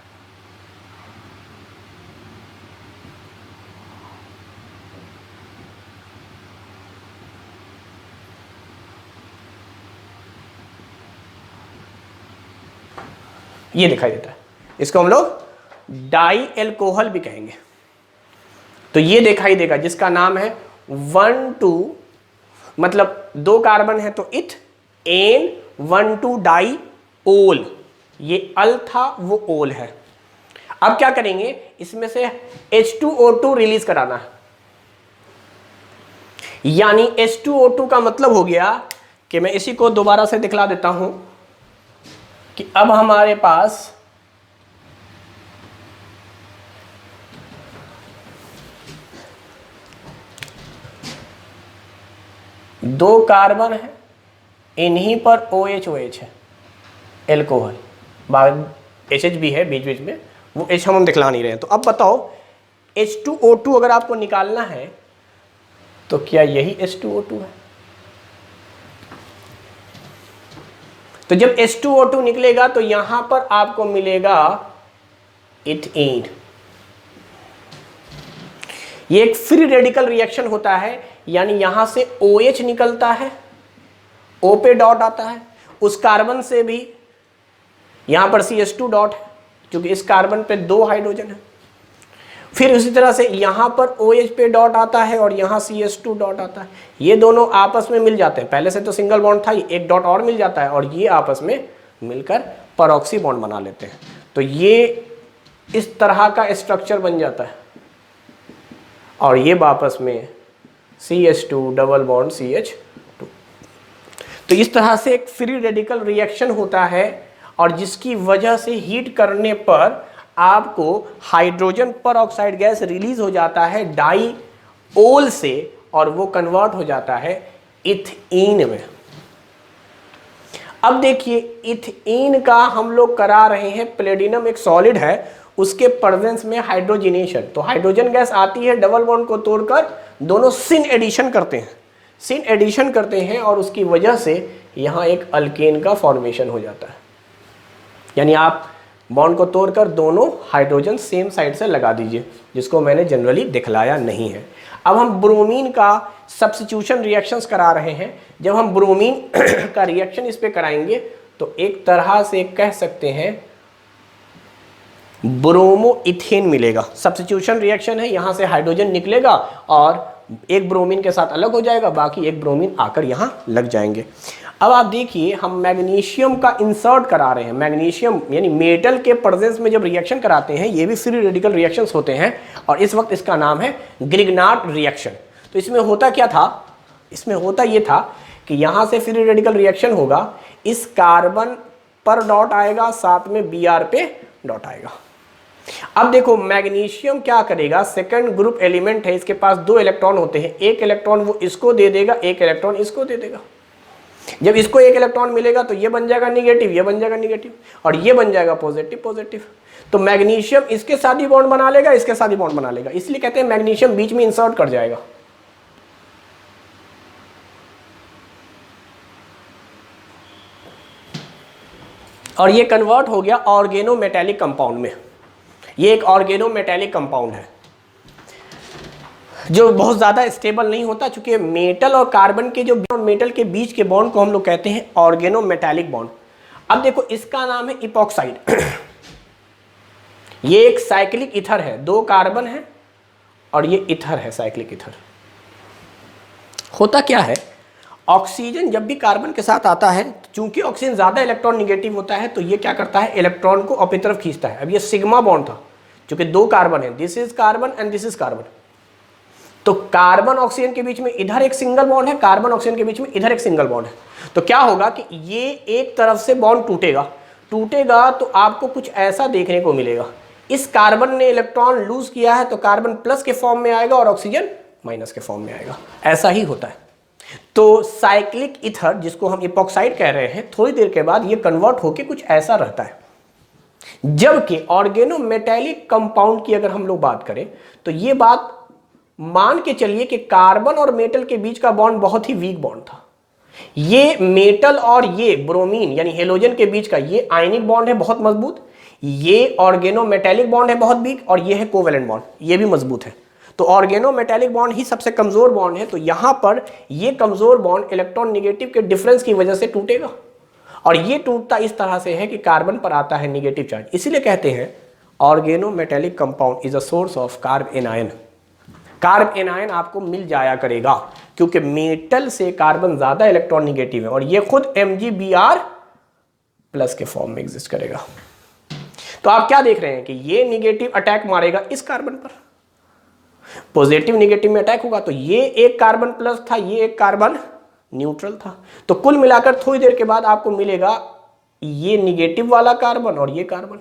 ये दिखाई देता है, इसको हम लोग डाई एल्कोहल भी कहेंगे। तो ये दिखाई देगा जिसका नाम है 1 2, मतलब 2 कार्बन है तो इथ एन 1 2 डाई ओल, ये अल था वो ओल है। अब क्या करेंगे, इसमें से H2O2 रिलीज कराना है, यानी H2O2 का मतलब हो गया कि मैं इसी को दोबारा से दिखला देता हूं कि अब हमारे पास दो कार्बन है, इन्हीं पर OH है, एल्कोहल, बाद HH भी है बीच बीच में, वो H हम दिखला नहीं रहे हैं। तो अब बताओ H2O2 अगर आपको निकालना है तो क्या यही H2O2 है? तो जब H2O2 निकलेगा तो यहां पर आपको मिलेगा इथेन, ये एक फ्री रेडिकल रिएक्शन होता है, यानी यहां से OH निकलता है, O पे डॉट आता है, उस कार्बन से भी यहां पर CH2 डॉट है क्योंकि इस कार्बन पे 2 हाइड्रोजन है। फिर उसी तरह से यहां पर OH पे डॉट आता है और यहां CH2 डॉट आता है। ये दोनों आपस में मिल जाते हैं, पहले से तो सिंगल बॉन्ड था, एक डॉट और मिल जाता है और ये आपस में मिलकर परऑक्सी बॉन्ड बना लेते हैं। तो ये इस तरह का स्ट्रक्चर बन जाता है और ये वापस में CH2 डबल बॉन्ड CH2। तो इस तरह से एक फ्री रेडिकल रिएक्शन होता है और जिसकी वजह से हीट करने पर आपको हाइड्रोजन पर ऑक्साइड गैस रिलीज हो जाता है डाईओल से और वो कन्वर्ट हो जाता है इथीन में। अब देखिए इथीन का हम लोग करा रहे हैं, प्लेटिनम एक सॉलिड है, उसके प्रेजेंस में हाइड्रोजनेशन। तो हाइड्रोजन गैस आती है, डबल बॉन्ड को तोड़कर दोनों सिन एडिशन करते हैं, सिन एडिशन करते हैं और उसकी वजह से यहां एक अल्केन का फॉर्मेशन हो जाता है। यानी आप बॉन्ड को तोड़कर दोनों हाइड्रोजन सेम साइड से लगा दीजिए, जिसको मैंने जनरली दिखलाया नहीं है। अब हम ब्रोमीन का सब्स्टिट्यूशन रिएक्शंस करा रहे हैं। जब हम ब्रोमीन का रिएक्शन इस पे कराएंगे तो एक तरह से कह सकते हैं ब्रोमो इथेन मिलेगा। सब्स्टिट्यूशन रिएक्शन है, यहां से हाइड्रोजन निकलेगा और एक ब्रोमीन के साथ अलग हो जाएगा, बाकी एक ब्रोमीन आकर यहां लग जाएंगे। अब आप देखिए हम मैग्नीशियम का इंसर्ट करा रहे हैं। मैग्नीशियम यानी मेटल के प्रेजेंस में जब रिएक्शन कराते हैं, ये भी फ्री रेडिकल रिएक्शंस होते हैं और इस वक्त इसका नाम है ग्रिग्नार्ड रिएक्शन। तो इसमें होता क्या था, इसमें होता ये था कि यहां से फ्री रेडिकल रिएक्शन होगा, इस कार्बन पर डॉट आएगा, साथ में Br पे डॉट आएगा। अब देखो मैग्नीशियम क्या करेगा, सेकंड ग्रुप एलिमेंट है, इसके पास 2 इलेक्ट्रॉन होते हैं, एक इलेक्ट्रॉन वो इसको दे देगा, एक इलेक्ट्रॉन इसको दे देगा। जब इसको एक इलेक्ट्रॉन मिलेगा तो ये बन जाएगा निगेटिव, ये बन जाएगा निगेटिव और ये बन जाएगा पॉजिटिव पॉजिटिव। तो मैग्नीशियम इसके साथ ही बॉन्ड बना लेगा, इसके साथ ही बॉन्ड बना लेगा, इसलिए कहते हैं मैग्नीशियम बीच में इंसर्ट कर जाएगा। और ये कन्वर्ट हो गया ऑर्गेनोमेटेलिक कंपाउंड में। ये एक ऑर्गेनोमेटेलिक कंपाउंड है जो बहुत ज़्यादा स्टेबल नहीं होता, चूंकि मेटल और कार्बन के जो मेटल के बीच के बॉन्ड को हम लोग कहते हैं ऑर्गेनोमेटेलिक बॉन्ड। अब देखो इसका नाम है इपॉक्साइड। ये एक साइक्लिक ईथर है, 2 कार्बन है और ये ईथर है, साइक्लिक ईथर। होता क्या है, ऑक्सीजन जब भी कार्बन के साथ आता है, चूंकि ऑक्सीजन ज़्यादा इलेक्ट्रॉन निगेटिव होता है तो ये क्या करता है, इलेक्ट्रॉन को अपनी तरफ खींचता है। अब ये सिग्मा बॉन्ड था, चूंकि 2 कार्बन है, this is carbon and this is carbon. तो कार्बन ऑक्सीजन के बीच में इधर एक सिंगल बॉन्ड है, कार्बन ऑक्सीजन के बीच में इधर एक सिंगल बॉन्ड है। तो क्या होगा कि ये एक तरफ से बॉन्ड टूटेगा तो आपको कुछ ऐसा देखने को मिलेगा, इस कार्बन ने इलेक्ट्रॉन लूज किया है तो कार्बन प्लस के फॉर्म में आएगा और ऑक्सीजन माइनस के फॉर्म में आएगा। ऐसा ही होता है। तो साइक्लिक ईथर जिसको हम इपॉक्साइड कह रहे हैं, थोड़ी देर के बाद ये कन्वर्ट होकर कुछ ऐसा रहता है। जबकि ऑर्गेनोमेटेलिक कंपाउंड की अगर हम लोग बात करें तो ये बात मान के चलिए कि कार्बन और मेटल के बीच का बॉन्ड बहुत ही वीक बॉन्ड था। ये मेटल और ये ब्रोमीन यानी हेलोजन के बीच का ये आयनिक बॉन्ड है बहुत मजबूत, ये ऑर्गेनोमेटेलिक बॉन्ड है बहुत वीक और ये है कोवेलेंट बॉन्ड, ये भी मजबूत है। तो ऑर्गेनोमेटेलिक बॉन्ड ही सबसे कमजोर बॉन्ड है। तो यहां पर ये कमजोर बॉन्ड इलेक्ट्रॉन निगेटिव के डिफरेंस की वजह से टूटेगा और ये टूटता इस तरह से है कि कार्बन पर आता है निगेटिव चार्ज। इसीलिए कहते हैं organometallic compound is a source of carb anion. Carb anion आपको मिल जाया करेगा क्योंकि मेटल से कार्बन ज्यादा इलेक्ट्रॉन निगेटिव है और ये खुद MgBr प्लस के फॉर्म में एग्जिस्ट करेगा। तो आप क्या देख रहे हैं कि ये निगेटिव अटैक मारेगा इस कार्बन पर, पॉजिटिव निगेटिव में अटैक होगा। तो ये एक कार्बन प्लस था, ये एक कार्बन न्यूट्रल था। तो कुल मिलाकर थोड़ी देर के बाद आपको मिलेगा ये निगेटिव वाला कार्बन और ये कार्बन।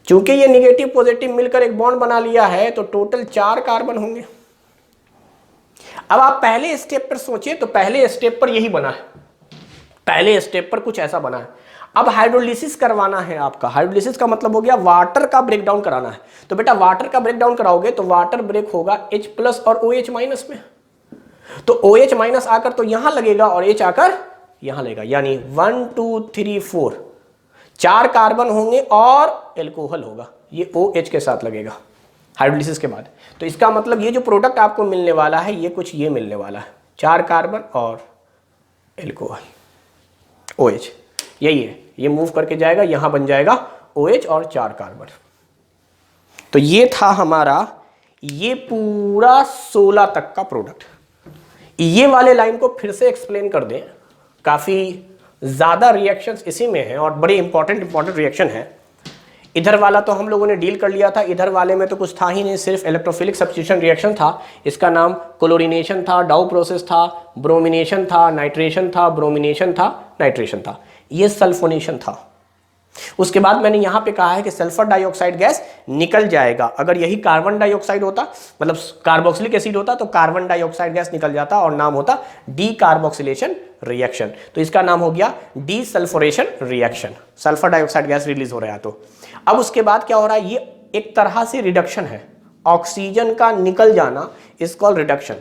चूंकि ये निगेटिव पॉजिटिव मिलकर एक बॉन्ड बना लिया है तो टोटल 4 कार्बन होंगे। अब आप पहले स्टेप पर सोचिए तो पहले स्टेप पर यही बना है, पहले स्टेप पर कुछ ऐसा बना है। अब हाइड्रोलिसिस करवाना है आपका। हाइड्रोलिसिस का मतलब हो गया वाटर का ब्रेकडाउन कराना है। तो बेटा वाटर का ब्रेकडाउन कराओगे तो वाटर ब्रेक होगा H+ और OH- में। तो OH- आकर तो यहां लगेगा और H आकर यहां लगेगा, यानी 1 2 3 4 4 कार्बन होंगे और एल्कोहल होगा, ये OH के साथ लगेगा। हाइड्रोलिसिस के बाद। तो इसका मतलब ये जो प्रोडक्ट आपको मिलने वाला है ये कुछ ये मिलने वाला है, 4 कार्बन और एल्कोहल OH, यही है। ये मूव करके जाएगा, यहाँ बन जाएगा OH और 4 कार्बन। तो ये था हमारा ये पूरा 16 तक का प्रोडक्ट। ये वाले लाइन को फिर से एक्सप्लेन कर दें, काफ़ी ज़्यादा रिएक्शंस इसी में हैं और बड़े इंपॉर्टेंट रिएक्शन है। इधर वाला तो हम लोगों ने डील कर लिया था, इधर वाले में तो कुछ था ही नहीं, सिर्फ इलेक्ट्रोफिलिक सब्स्टिट्यूशन रिएक्शन था। इसका नाम क्लोरीनेशन था, डाउ प्रोसेस था, ब्रोमिनेशन था, नाइट्रेशन था, ब्रोमिनेशन था, नाइट्रेशन था, ये सल्फोनेशन था। उसके बाद मैंने यहाँ पे कहा है कि सल्फर डाइऑक्साइड गैस निकल जाएगा। अगर यही कार्बन डाइऑक्साइड होता, मतलब कार्बोक्सिलिक एसिड होता, तो कार्बन डाइऑक्साइड गैस निकल जाता और नाम होता डी कार्बोक्सिलेशन रिएक्शन। तो इसका नाम हो गया de sulphonation reaction, sulphur dioxide gas release हो रहा है। तो अब उसके बाद क्या हो रहा है, ये एक तरह से रिडक्शन है, ऑक्सीजन का निकल जाना इज कॉल्ड रिडक्शन।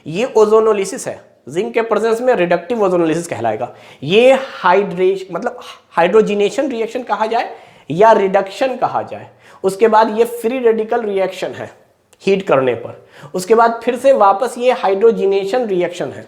ये ओजोनोलिसिस है, जिंक के प्रेजेंस में रिडक्टिव ओजोनोलिसिस कहलाएगा। ये हाइड्रेशन मतलब हाइड्रोजिनेशन रिएक्शन कहा जाए या रिडक्शन कहा जाए। उसके बाद ये फ्री रेडिकल रिएक्शन है हीट करने पर। उसके बाद फिर से वापस ये हाइड्रोजिनेशन रिएक्शन है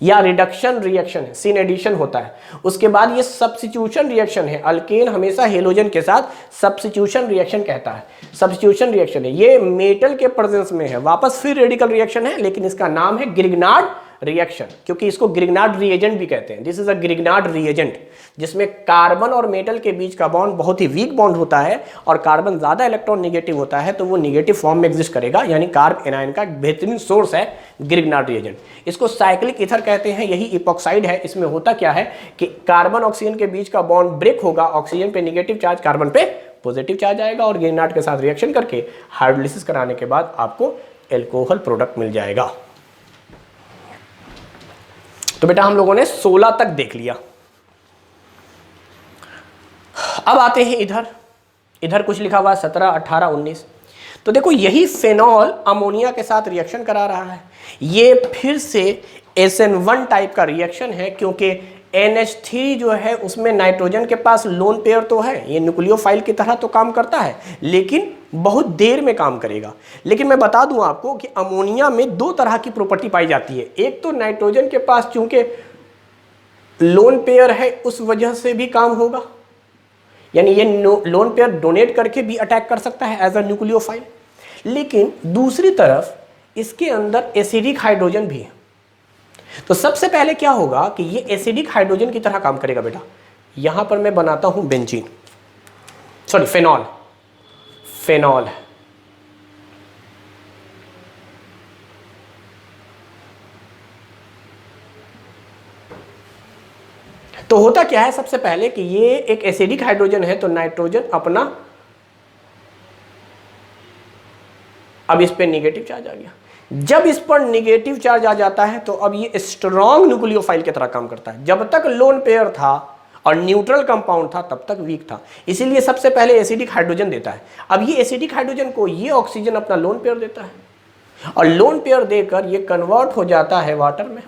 या रिडक्शन रिएक्शन है, सीन एडिशन होता है। उसके बाद ये सब्स्टिट्यूशन रिएक्शन है, अल्केन हमेशा हेलोजन के साथ सब्स्टिट्यूशन रिएक्शन कहता है, सब्स्टिट्यूशन रिएक्शन है। ये मेटल के प्रेजेंस में है, वापस फिर रेडिकल रिएक्शन है, लेकिन इसका नाम है ग्रिग्नार्ड रिएक्शन, क्योंकि इसको ग्रिग्नार्ड रिएजेंट भी कहते हैं। This is a Grignard reagent, जिसमें कार्बन और मेटल के बीच का बॉन्ड बहुत ही वीक बॉन्ड होता है और कार्बन ज्यादा इलेक्ट्रॉन नेगेटिव होता है, तो वो नेगेटिव फॉर्म में एग्जिस्ट करेगा, यानी कार्ब एनायन का एक बेहतरीन सोर्स है ग्रिग्नार्ड रिएजेंट। इसको साइक्लिक ईथर कहते हैं, यही इपॉक्साइड है। इसमें होता क्या है कि कार्बन ऑक्सीजन के बीच का बॉन्ड ब्रेक होगा, ऑक्सीजन पे नेगेटिव चार्ज, कार्बन पे पॉजिटिव चार्ज आएगा और ग्रिग्नार्ड के साथ रिएक्शन करके हाइड्रोलिसिस कराने के बाद आपको एल्कोहल प्रोडक्ट मिल जाएगा। तो बेटा हम लोगों ने 16 तक देख लिया। अब आते हैं इधर कुछ लिखा हुआ है 17, 18, 19। तो देखो यही फेनॉल अमोनिया के साथ रिएक्शन करा रहा है। ये फिर से SN1 टाइप का रिएक्शन है, क्योंकि NH3 जो है उसमें नाइट्रोजन के पास लोन पेयर तो है, ये न्यूक्लियोफाइल की तरह तो काम करता है, लेकिन बहुत देर में काम करेगा। लेकिन मैं बता दूं आपको कि अमोनिया में 2 तरह की प्रॉपर्टी पाई जाती है। एक तो नाइट्रोजन के पास चूंकि लोन पेयर है उस वजह से भी काम होगा, यानी ये लोन पेयर डोनेट करके भी अटैक कर सकता है एज अ न्यूक्लियोफाइल। लेकिन दूसरी तरफ इसके अंदर एसिडिक हाइड्रोजन भी है। तो सबसे पहले क्या होगा कि ये एसिडिक हाइड्रोजन की तरह काम करेगा बेटा। यहां पर मैं बनाता हूं बेंजीन, सॉरी फेनॉल, फेनॉल तो होता क्या है, सबसे पहले कि ये एक एसिडिक हाइड्रोजन है, तो नाइट्रोजन अपना, अब इस पे नेगेटिव चार्ज आ गया। जब इस पर नेगेटिव चार्ज आ जाता है तो अब ये स्ट्रॉन्ग न्यूक्लियोफाइल की तरह काम करता है। जब तक लोन पेयर था और न्यूट्रल कंपाउंड था तब तक वीक था, इसीलिए सबसे पहले एसिडिक हाइड्रोजन देता है। अब ये एसिडिक हाइड्रोजन को ये ऑक्सीजन अपना लोन पेयर देता है और लोन पेयर देकर ये कन्वर्ट हो जाता है वाटर में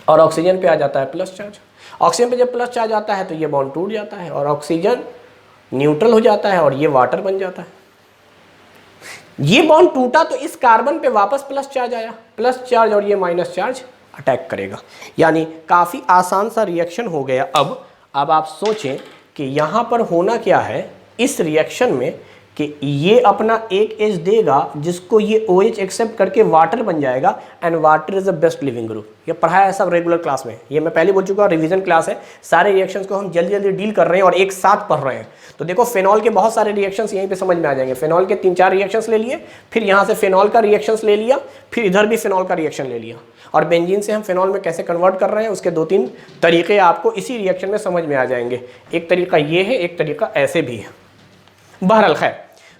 और ऑक्सीजन पे आ जाता है प्लस चार्ज। ऑक्सीजन पे जब प्लस चार्ज आता है तो ये बॉन्ड टूट जाता है और ऑक्सीजन न्यूट्रल हो जाता है और ये वाटर बन जाता है। ये बॉन्ड टूटा तो इस कार्बन पे वापस प्लस चार्ज आया, प्लस चार्ज और ये माइनस चार्ज अटैक करेगा, यानी काफ़ी आसान सा रिएक्शन हो गया। अब आप सोचें कि यहाँ पर होना क्या है इस रिएक्शन में कि ये अपना एक एच देगा जिसको ये OH एक्सेप्ट करके वाटर बन जाएगा and water is the best leaving group. ये पढ़ाया है सब रेगुलर क्लास में, ये मैं पहले बोल चुका हूँ, रिवीजन क्लास है। सारे रिएक्शंस को हम जल्दी जल्दी डील कर रहे हैं और एक साथ पढ़ रहे हैं। तो देखो फेनॉल के बहुत सारे रिएक्शंस यहीं पे समझ में आ जाएंगे। फेनॉल के 3-4 रिएक्शंस ले लिए, फिर यहाँ से फेनॉल का रिएक्शंस ले लिया, फिर इधर भी फेनॉल का रिएक्शन ले लिया, और बेंजीन से हम फेनॉल में कैसे कन्वर्ट कर रहे हैं उसके 2-3 तरीके आपको इसी रिएक्शन में समझ में आ जाएंगे। एक तरीका ये है, एक तरीका ऐसे भी है। बहरहाल खैर,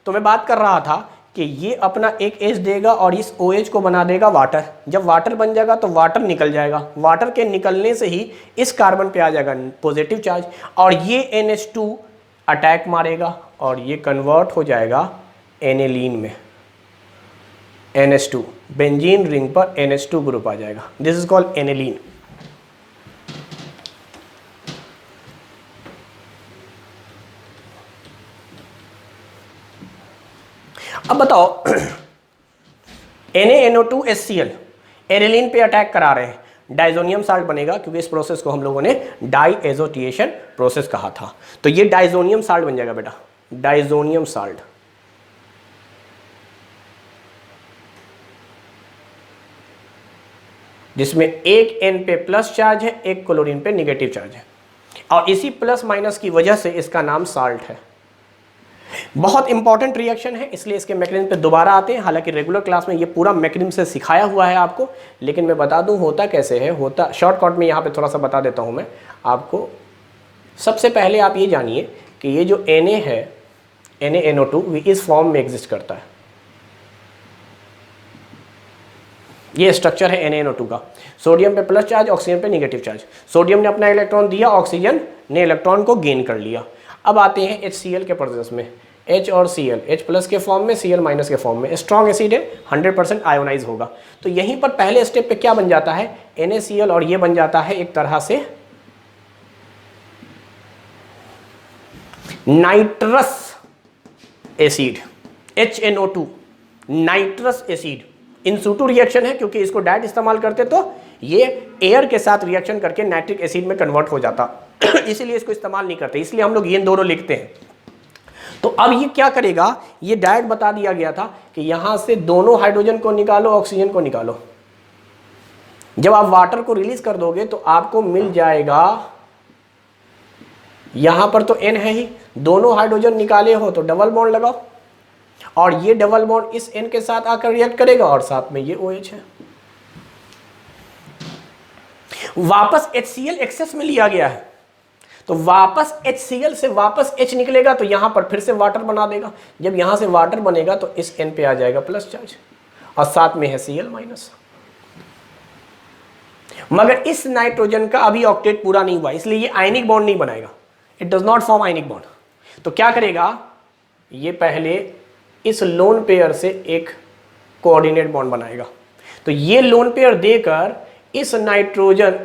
तो मैं बात कर रहा था कि ये अपना एक H देगा और इस OH को बना देगा वाटर। जब वाटर बन जाएगा तो वाटर निकल जाएगा, वाटर के निकलने से ही इस कार्बन पे आ जाएगा पॉजिटिव चार्ज और ये NH2 अटैक मारेगा और ये कन्वर्ट हो जाएगा एनेलीन में, NH2, बेंजीन रिंग पर NH2 ग्रुप आ जाएगा। This is called aniline. अब बताओ NaNO2HCl एरिलीन पे अटैक करा रहे हैं, डाइजोनियम साल्ट बनेगा, क्योंकि इस प्रोसेस को हम लोगों ने डाइएजोटिएशन प्रोसेस कहा था। तो ये डाइजोनियम साल्ट बन जाएगा बेटा, डाइजोनियम साल्ट। जिसमें एक N पे प्लस चार्ज है, एक क्लोरीन पे निगेटिव चार्ज है, और इसी प्लस माइनस की वजह से इसका नाम साल्ट है। बहुत इंपॉर्टेंट रिएक्शन है, इसलिए इसके मैकेनिज्म पे दोबारा आते हैं। हालांकि रेगुलर क्लास में ये पूरा मैकेनिज्म से सिखाया हुआ है आपको, लेकिन मैं बता दूं होता कैसे है। होता शॉर्टकट में यहाँ पे थोड़ा सा बता देता हूँ मैं आपको। सबसे पहले आप ये जानिए कि ये जो Na है, NaNO2, इस फॉर्म में एग्जिस्ट करता है। ये स्ट्रक्चर है NaNO2 का। सोडियम पे प्लस चार्ज, ऑक्सीजन पे नेगेटिव चार्ज। सोडियम ने अपना इलेक्ट्रॉन दिया, ऑक्सीजन ने इलेक्ट्रॉन को गेन कर लिया। अब आते हैं HCl के प्रोसेस में। H और Cl, H प्लस के फॉर्म में, Cl माइनस के फॉर्म में। स्ट्रॉन्ग एसिड है, 100% आयोनाइज होगा। तो यहीं पर पहले स्टेप पे क्या बन जाता है, NaCl, और ये बन जाता है एक तरह से nitrous acid, HNO2, nitrous acid. In situ reaction है, क्योंकि इसको डायरेक्ट इस्तेमाल करते तो ये एयर के साथ रिएक्शन करके नाइट्रिक एसिड में कन्वर्ट हो जाता इसीलिए इसको इस्तेमाल नहीं करते, इसलिए हम लोग ये दोनों लिखते हैं। तो अब ये क्या करेगा, ये डायरेक्ट बता दिया गया था कि यहां से दोनों हाइड्रोजन को निकालो, ऑक्सीजन को निकालो। जब आप वाटर को रिलीज कर दोगे तो आपको मिल जाएगा, यहां पर तो N है ही, दोनों हाइड्रोजन निकाले हो तो डबल बॉन्ड लगाओ, और ये डबल बॉन्ड इस N के साथ आकर रिएक्ट करेगा, और साथ में ये OH है। वापस HCl एक्सेस में लिया गया है, तो वापस HCl से वापस H निकलेगा, तो यहां पर फिर से वाटर बना देगा। जब यहां से वाटर बनेगा तो इस N पे आ जाएगा प्लस चार्ज, और साथ में है Cl माइनस। मगर इस नाइट्रोजन का अभी ऑक्टेट पूरा नहीं हुआ, इसलिए ये आयनिक बॉन्ड नहीं बनाएगा, it does not form ionic bond. तो क्या करेगा, ये पहले इस लोन पेयर से एक कोऑर्डिनेट बॉन्ड बनाएगा। तो ये लोन पेयर देकर इस नाइट्रोजन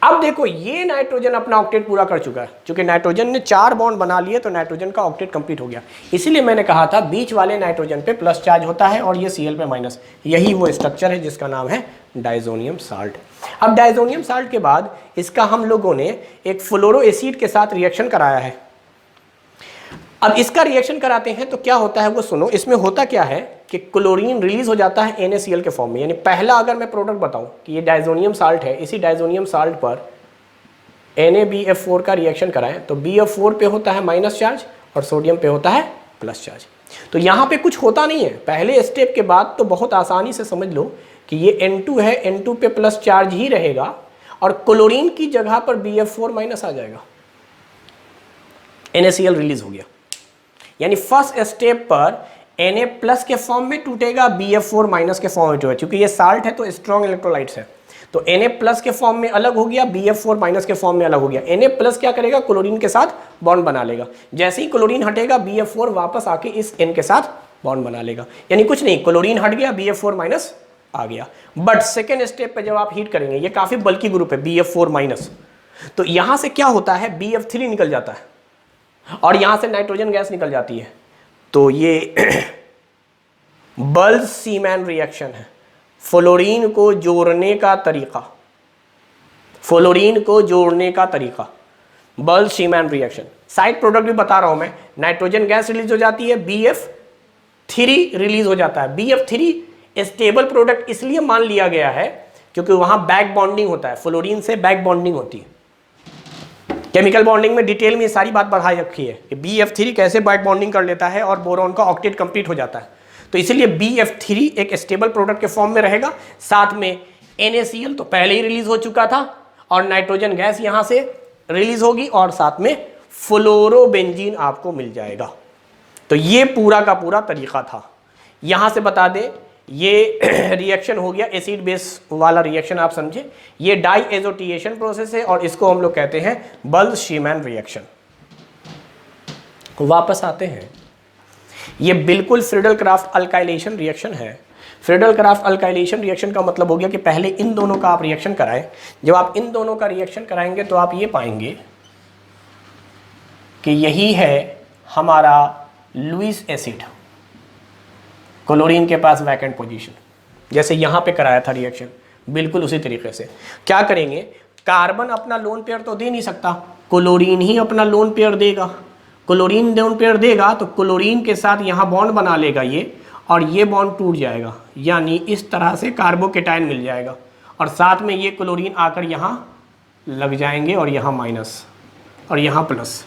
अब देखो ये नाइट्रोजन अपना ऑक्टेट पूरा कर चुका है, क्योंकि नाइट्रोजन ने 4 बॉन्ड बना लिए, तो नाइट्रोजन का ऑक्टेट कंप्लीट हो गया। इसीलिए मैंने कहा था बीच वाले नाइट्रोजन पे प्लस चार्ज होता है और ये Cl पे माइनस। यही वो स्ट्रक्चर है जिसका नाम है डाइजोनियम साल्ट। अब डाइजोनियम साल्ट के बाद इसका हम लोगों ने एक फ्लोरो एसिड के साथ रिएक्शन कराया है। अब इसका रिएक्शन कराते हैं तो क्या होता है वो सुनो। इसमें होता क्या है कि क्लोरीन रिलीज हो जाता है NaCl के फॉर्म में। यानी पहला अगर मैं प्रोडक्ट बताऊं कि ये डाइजोनियम साल्ट है, इसी डाइजोनियम साल्ट पर NaBF4 का रिएक्शन कराएं तो BF4 पे होता है माइनस चार्ज और सोडियम पे होता है प्लस चार्ज। तो यहाँ पे कुछ होता नहीं है। पहले स्टेप के बाद तो बहुत आसानी से समझ लो कि ये N2 है, N2 पे प्लस चार्ज ही रहेगा और क्लोरीन की जगह पर BF4 माइनस आ जाएगा, NaCl रिलीज हो गया। यानी फर्स्ट स्टेप पर Na प्लस के फॉर्म में टूटेगा, BF4 माइनस के फॉर्म में टूटेगा। क्योंकि ये साल्ट है तो स्ट्रॉन्ग इलेक्ट्रोलाइट्स है, तो Na प्लस के फॉर्म में अलग हो गया, BF4 माइनस के फॉर्म में अलग हो गया। Na प्लस क्या करेगा, क्लोरीन के साथ बॉन्ड बना लेगा। जैसे ही क्लोरीन हटेगा BF4 वापस आके इस N के साथ बॉन्ड बना लेगा। यानी कुछ नहीं, क्लोरीन हट गया, BF4 माइनस आ गया। बट सेकेंड स्टेप पे जब आप हीट करेंगे, ये काफी बल्कि ग्रुप है BF4 माइनस, तो यहां से क्या होता है, BF3 निकल जाता है और यहां से नाइट्रोजन गैस निकल जाती है। तो ये बल्ज-सीमैन रिएक्शन है। फ्लोरीन को जोड़ने का तरीका, फ्लोरीन को जोड़ने का तरीका, बल्ज-सीमैन रिएक्शन। साइड प्रोडक्ट भी बता रहा हूं मैं। नाइट्रोजन गैस रिलीज हो जाती है, BF3 रिलीज हो जाता है। BF3 स्टेबल प्रोडक्ट इसलिए मान लिया गया है क्योंकि वहां बैक बॉन्डिंग होता है, फ्लोरीन से बैक बॉन्डिंग होती है। केमिकल बॉन्डिंग में डिटेल में ये सारी बात बढ़ाई रखी है कि BF3 कैसे बैक बॉन्डिंग कर लेता है और बोरॉन का ऑक्टेट कंप्लीट हो जाता है। तो इसीलिए BF3 एक स्टेबल प्रोडक्ट के फॉर्म में रहेगा। साथ में NaCl तो पहले ही रिलीज हो चुका था और नाइट्रोजन गैस यहां से रिलीज होगी और साथ में फ्लोरोबेंजीन आपको मिल जाएगा। तो ये पूरा का पूरा तरीका था। यहां से बता दें ये रिएक्शन हो गया एसिड बेस वाला रिएक्शन, आप समझे। ये डाइएजोटिएशन प्रोसेस है और इसको हम लोग कहते हैं बल्ज-सीमैन रिएक्शन। वापस आते हैं, ये बिल्कुल फ्रीडल-क्राफ्ट अल्काइलेशन रिएक्शन है। फ्रीडल-क्राफ्ट अल्काइलेशन रिएक्शन का मतलब हो गया कि पहले इन दोनों का आप रिएक्शन कराएं। जब आप इन दोनों का रिएक्शन कराएंगे तो आप ये पाएंगे कि यही है हमारा लुईस एसिड, क्लोरीन के पास वैकेंट पोजीशन, जैसे यहाँ पे कराया था रिएक्शन, बिल्कुल उसी तरीके से क्या करेंगे, कार्बन अपना लोन पेयर तो दे नहीं सकता, क्लोरीन ही अपना लोन पेयर देगा। क्लोरीन लोन पेयर देगा तो क्लोरीन के साथ यहाँ बॉन्ड बना लेगा ये, और ये बॉन्ड टूट जाएगा, यानी इस तरह से कार्बोकेटाइन मिल जाएगा, और साथ में ये क्लोरीन आकर यहाँ लग जाएंगे, और यहाँ माइनस और यहाँ प्लस।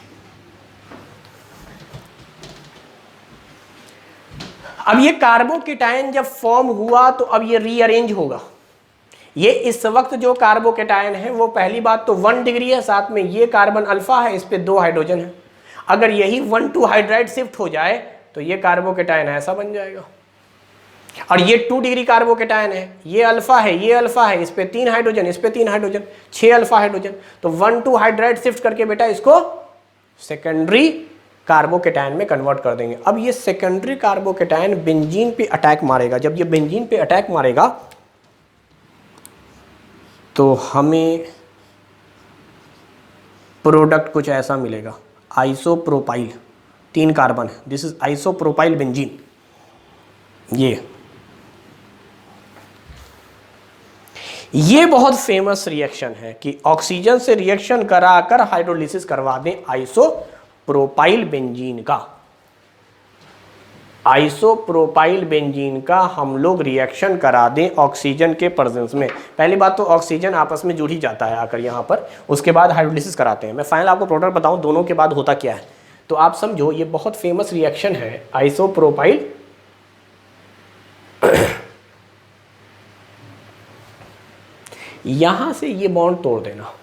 अब ये कार्बोकेटाइन जब फॉर्म हुआ तो अब ये रीअरेंज होगा। ये इस वक्त जो कार्बोकेटाइन है वो पहली बात तो 1 डिग्री है, साथ में ये कार्बन अल्फा है, इस पे 2 हाइड्रोजन है। अगर यही 1,2 हाइड्राइड शिफ्ट हो जाए तो ये कार्बोकेटाइन ऐसा बन जाएगा, और ये 2 डिग्री कार्बोकेटाइन है, ये अल्फा है, ये अल्फा है, इस पे 3 हाइड्रोजन, इस पे 3 हाइड्रोजन, 6 अल्फा हाइड्रोजन। तो 1,2 हाइड्राइड शिफ्ट करके बेटा इसको सेकेंडरी कार्बोकेटाइन में कन्वर्ट कर देंगे। अब ये सेकेंडरी कार्बोकेटाइन बेंजीन पे अटैक मारेगा। जब ये बेंजीन पे अटैक मारेगा तो हमें प्रोडक्ट कुछ ऐसा मिलेगा, आइसोप्रोपाइल, 3 कार्बन है, दिस इज आइसोप्रोपाइल बेंजीन। ये बहुत फेमस रिएक्शन है कि ऑक्सीजन से रिएक्शन कराकर हाइड्रोलिसिस करवा दें आइसोप्रोपाइल बेंजीन का। आइसोप्रोपाइल बेंजीन का हम लोग रिएक्शन करा दें ऑक्सीजन के प्रेजेंस में। पहली बात तो ऑक्सीजन आपस में जुड़ ही जाता है आकर यहाँ पर, उसके बाद हाइड्रोलिसिस कराते हैं। मैं फाइनल आपको प्रोडक्ट बताऊं दोनों के बाद होता क्या है, तो आप समझो ये बहुत फेमस रिएक्शन है आइसोप्रोपाइल यहां से ये बॉन्ड तोड़ देना,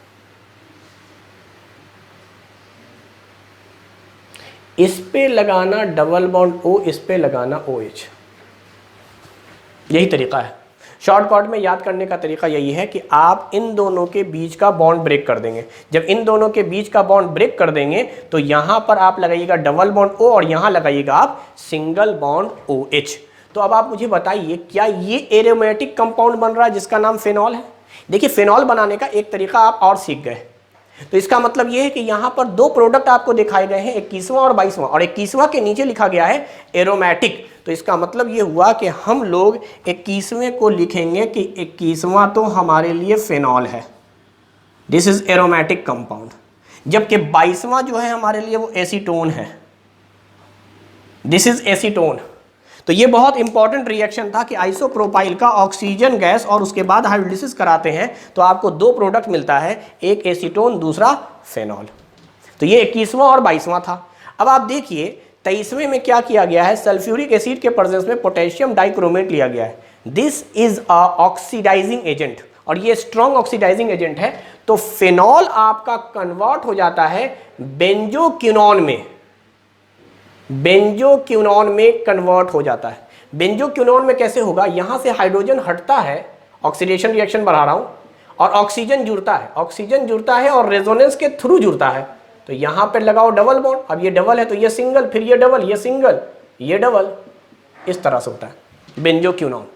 इस पे लगाना डबल बॉन्ड O, इस पे लगाना OH। यही तरीका है। शॉर्टकट में याद करने का तरीका यही है कि आप इन दोनों के बीच का बॉन्ड ब्रेक कर देंगे। जब इन दोनों के बीच का बॉन्ड ब्रेक कर देंगे तो यहां पर आप लगाइएगा डबल बॉन्ड O और यहां लगाइएगा आप सिंगल बॉन्ड OH। तो अब आप मुझे बताइए, क्या ये एरोमेटिक कंपाउंड बन रहा है जिसका नाम फेनॉल है? देखिए, फेनॉल बनाने का एक तरीका आप और सीख गए, तो इसका मतलब ये है कि यहाँ पर 2 प्रोडक्ट आपको दिखाए गए हैं, 21वां और 22वां, और 21वां के नीचे लिखा गया है एरोमेटिक। तो इसका मतलब ये हुआ कि हम लोग 21वें को लिखेंगे कि 21वां तो हमारे लिए फेनॉल है, दिस इज एरोमेटिक कंपाउंड, जबकि 22वां जो है हमारे लिए वो एसीटोन है, दिस इज एसीटोन। तो ये बहुत इंपॉर्टेंट रिएक्शन था कि आइसोप्रोपाइल का ऑक्सीजन गैस और उसके बाद हाइड्रोलिसिस कराते हैं तो आपको 2 प्रोडक्ट मिलता है, एक एसीटोन दूसरा फेनॉल। तो ये 21वां और 22वां था। अब आप देखिए 23वें में क्या किया गया है, सल्फ्यूरिक एसिड के प्रेजेंस में पोटेशियम डाइक्रोमेट लिया गया है, this is a oxidising agent, और ये स्ट्रॉन्ग ऑक्सीडाइजिंग एजेंट है। तो फेनॉल आपका कन्वर्ट हो जाता है बेंजोक्विनोन में, बेंजोक्विनोन में कन्वर्ट हो जाता है। बेंजोक्विनोन में कैसे होगा, यहां से हाइड्रोजन हटता है, ऑक्सीडेशन रिएक्शन बढ़ा रहा हूं, और ऑक्सीजन जुड़ता है, ऑक्सीजन जुड़ता है और रेजोनेंस के थ्रू जुड़ता है। तो यहां पे लगाओ डबल बॉन्ड, अब ये डबल है तो ये सिंगल, फिर ये डबल, ये सिंगल, ये डबल, इस तरह से होता है बेंजोक्विनोन।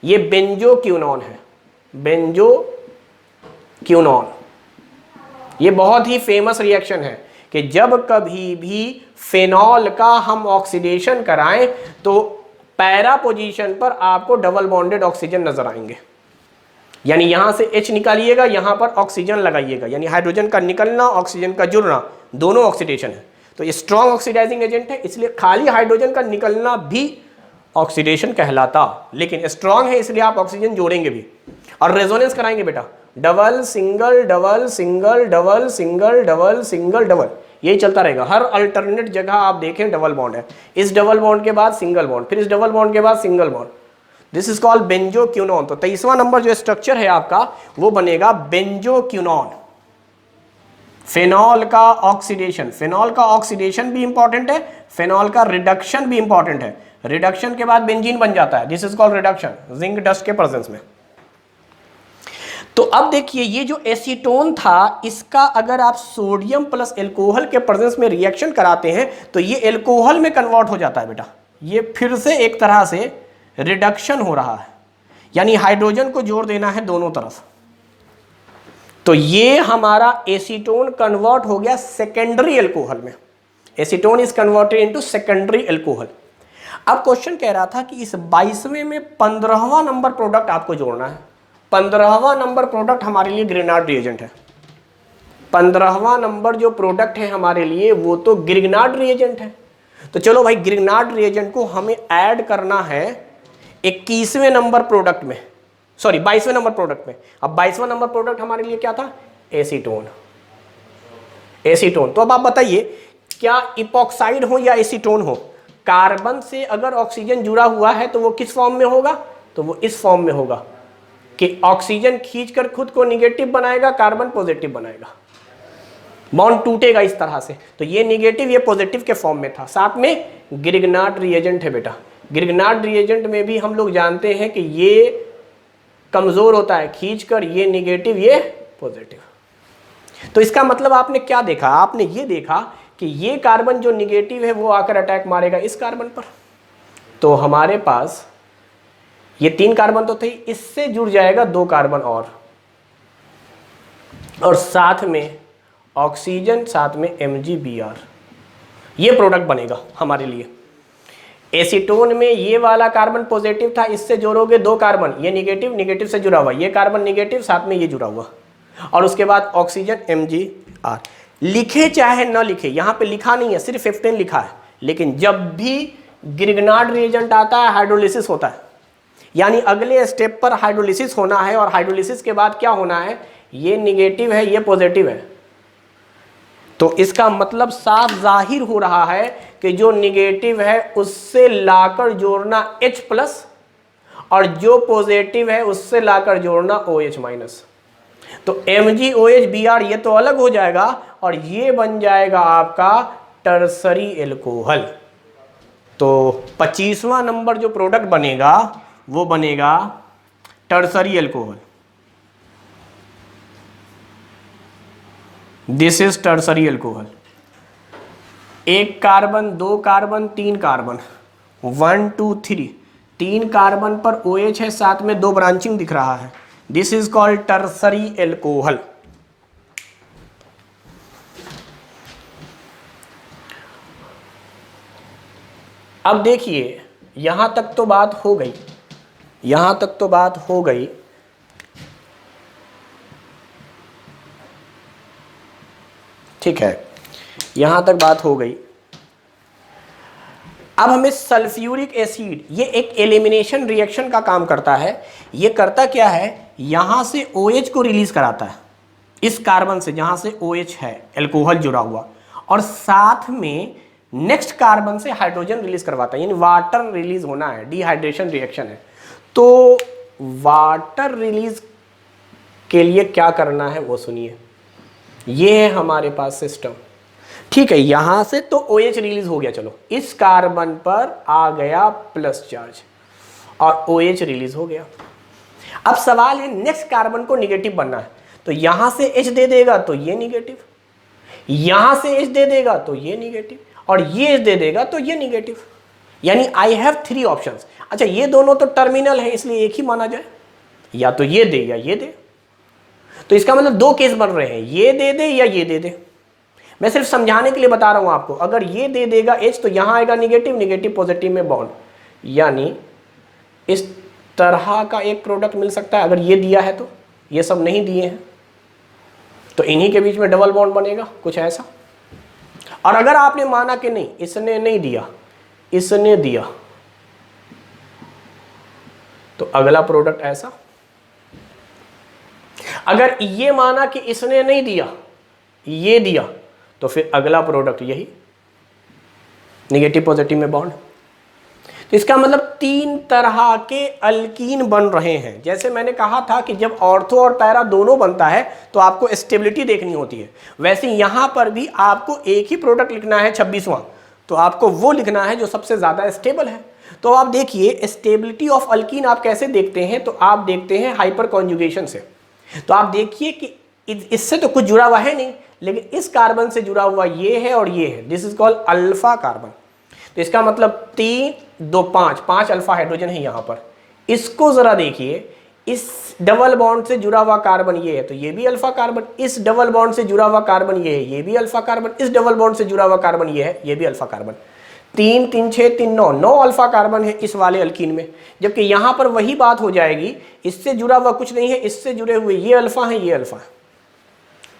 ये बेंजोक्विनोन है, बेंजोक्विनोन। ये बहुत ही फेमस रिएक्शन है कि जब कभी भी फेनॉल का हम ऑक्सीडेशन कराएं तो पैरा पोजीशन पर आपको डबल बॉन्डेड ऑक्सीजन नजर आएंगे, यानी यहां से H निकालिएगा, यहां पर ऑक्सीजन लगाइएगा, यानी हाइड्रोजन का निकलना ऑक्सीजन का जुड़ना, दोनों ऑक्सीडेशन है। तो ये स्ट्रॉन्ग ऑक्सीडाइजिंग एजेंट है, इसलिए खाली हाइड्रोजन का निकलना भी ऑक्सीडेशन कहलाता, लेकिन स्ट्रॉन्ग है इसलिए आप ऑक्सीजन जोड़ेंगे भी। और रेजोनेंस कराएंगे बेटा, double single double single double single double single double, यही चलता रहेगा। हर अल्टरनेट जगह आप देखें डबल बॉन्ड है, इस डबल बॉन्ड के बाद सिंगल बॉन्ड, फिर इस डबल बॉन्ड के बाद single bond, this is called benzoquinone. तो 23वां नंबर जो स्ट्रक्चर है आपका वो बनेगा बेंजोक्विनोन। फेनॉल का ऑक्सीडेशन, फेनॉल का ऑक्सीडेशन भी इंपॉर्टेंट है, फेनॉल का रिडक्शन भी इंपॉर्टेंट है। रिडक्शन के बाद बेंजीन बन जाता है, this is called reduction, zinc dust के प्रेजेंस में। तो अब देखिए ये जो एसीटोन था, इसका अगर आप सोडियम प्लस एल्कोहल के प्रेजेंस में रिएक्शन कराते हैं तो ये एल्कोहल में कन्वर्ट हो जाता है बेटा। ये फिर से एक तरह से रिडक्शन हो रहा है, यानी हाइड्रोजन को जोड़ देना है दोनों तरफ। तो ये हमारा एसीटोन कन्वर्ट हो गया सेकेंडरी एल्कोहल में। Acetone is converted into secondary alcohol. अब क्वेश्चन कह रहा था कि इस 22वें में 15वां नंबर प्रोडक्ट आपको जोड़ना है। 15वां नंबर प्रोडक्ट हमारे लिए ग्रिग्नार्ड रिएजेंट है। 15वां नंबर जो प्रोडक्ट है हमारे लिए वो तो ग्रिग्नार्ड रिएजेंट है। तो चलो भाई, ग्रिग्नार्ड रिएजेंट को हमें ऐड करना है 21वें नंबर प्रोडक्ट में, सॉरी 22वें नंबर प्रोडक्ट में। अब 22वां नंबर प्रोडक्ट हमारे लिए क्या था? एसीटोन। एसीटोन। तो अब आप बताइए, क्या इपॉक्साइड हो या एसीटोन हो, कार्बन से अगर ऑक्सीजन जुड़ा हुआ है तो वो किस फॉर्म में होगा? तो वो इस फॉर्म में होगा कि ऑक्सीजन खींचकर खुद को निगेटिव बनाएगा, कार्बन पॉजिटिव बनाएगा, बॉन्ड टूटेगा इस तरह से। तो ये निगेटिव ये पॉजिटिव के फॉर्म में था। साथ में ग्रिग्नार्ड रिएजेंट है बेटा। ग्रिग्नार्ड रिएजेंट में भी हम लोग जानते हैं कि ये कमजोर होता है खींचकर, ये निगेटिव ये पॉजिटिव। तो इसका मतलब आपने क्या देखा? आपने ये देखा कि ये कार्बन जो निगेटिव है वो आकर अटैक मारेगा इस कार्बन पर। तो हमारे पास ये 3 कार्बन तो थे, इससे जुड़ जाएगा 2 कार्बन और साथ में ऑक्सीजन, साथ में MgBr, ये प्रोडक्ट बनेगा हमारे लिए। एसीटोन में ये वाला कार्बन पॉजिटिव था, इससे जोड़ोगे 2 कार्बन, ये निगेटिव, निगेटिव से जुड़ा हुआ, ये कार्बन निगेटिव, साथ में ये जुड़ा हुआ, और उसके बाद ऑक्सीजन MgR। लिखे चाहे न लिखे, यहाँ पे लिखा नहीं है, सिर्फ 15 लिखा है, लेकिन जब भी ग्रिग्नार्ड रिएजेंट आता है हाइड्रोलिसिस होता है, यानी अगले स्टेप पर हाइड्रोलिसिस होना है, और हाइड्रोलिसिस के बाद क्या होना है? ये निगेटिव है, ये पॉजिटिव है। तो इसका मतलब साफ जाहिर हो रहा है कि जो निगेटिव है उससे लाकर जोड़ना H+, और जो पॉजिटिव है उससे लाकर जोड़ना OH-। तो MgOH-Br ये तो अलग हो जाएगा, और ये बन जाएगा आपका टर्सरी एल्कोहल। तो 25वां नंबर जो प्रोडक्ट बनेगा वो बनेगा tertiary alcohol. This is tertiary alcohol. 1 carbon, 2 carbon, 3 carbon, 1 2 3, 3 carbon पर OH है, साथ में 2 ब्रांचिंग दिख रहा है। This is called tertiary alcohol. अब देखिए, यहां तक तो बात हो गई, यहां तक तो बात हो गई। ठीक है, यहां तक बात हो गई। अब हमें सल्फ्यूरिक एसिड, ये एक एलिमिनेशन रिएक्शन का काम करता है। ये करता क्या है? यहां से OH को रिलीज कराता है इस कार्बन से, जहां से OH है एल्कोहल जुड़ा हुआ, और साथ में नेक्स्ट कार्बन से हाइड्रोजन रिलीज करवाता है, यानी वाटर रिलीज होना है, डिहाइड्रेशन रिएक्शन है। तो वाटर रिलीज के लिए क्या करना है वो सुनिए। ये है हमारे पास सिस्टम। ठीक है, यहां से तो OH रिलीज हो गया, चलो इस कार्बन पर आ गया प्लस चार्ज और OH रिलीज हो गया। अब सवाल है नेक्स्ट कार्बन को निगेटिव बनना है, तो यहां से H दे देगा तो ये निगेटिव, यहां से H दे देगा तो ये निगेटिव, और ये H दे देगा तो ये निगेटिव, यानी आई हैव 3 ऑप्शंस। अच्छा, ये दोनों तो टर्मिनल है इसलिए एक ही माना जाए, या तो ये दे या ये दे। तो इसका मतलब 2 केस बन रहे हैं, ये दे दे या ये दे दे। मैं सिर्फ समझाने के लिए बता रहा हूं आपको। अगर ये दे देगा H तो यहां आएगा निगेटिव, निगेटिव पॉजिटिव में बॉन्ड, यानी इस तरह का एक प्रोडक्ट मिल सकता है। अगर ये दिया है तो, ये सब नहीं दिए हैं तो इन्हीं के बीच में डबल बॉन्ड बनेगा, कुछ ऐसा। और अगर आपने माना कि नहीं, इसने नहीं दिया, इसने दिया, तो अगला प्रोडक्ट ऐसा। अगर ये माना कि इसने नहीं दिया, ये दिया, तो फिर अगला प्रोडक्ट यही, निगेटिव पॉजिटिव में बॉन्ड। तो इसका मतलब 3 तरह के अल्कीन बन रहे हैं। जैसे मैंने कहा था कि जब ऑर्थो और पैरा दोनों बनता है तो आपको स्टेबिलिटी देखनी होती है, वैसे यहां पर भी आपको एक ही प्रोडक्ट लिखना है 26वां, तो आपको वो लिखना है जो सबसे ज्यादा स्टेबल है। तो आप देखिए स्टेबिलिटी ऑफ अल्कीन आप कैसे देखते हैं, तो आप देखते हैं हाइपर कॉन्जुगेशन से। तो आप देखिए कि इससे तो कुछ जुड़ा हुआ है नहीं, लेकिन इस कार्बन से जुड़ा हुआ ये है और ये है, this is called alpha carbon. तो इसका मतलब 3 2 5 अल्फा हाइड्रोजन है यहां पर। इसको जरा देखिए, इस डबल बॉन्ड से जुड़ा हुआ कार्बन ये है तो ये भी अल्फा कार्बन, इस डबल बॉन्ड से जुड़ा हुआ कार्बन ये है, ये भी अल्फा कार्बन, इस डबल बॉन्ड से जुड़ा हुआ कार्बन ये है, ये भी अल्फा कार्बन। 3 3 6 3 9 9 अल्फा कार्बन है इस वाले अल्कीन में। जबकि यहां पर वही बात हो जाएगी, इससे जुड़ा हुआ कुछ नहीं है, इससे जुड़े हुए ये अल्फा है, ये अल्फा है।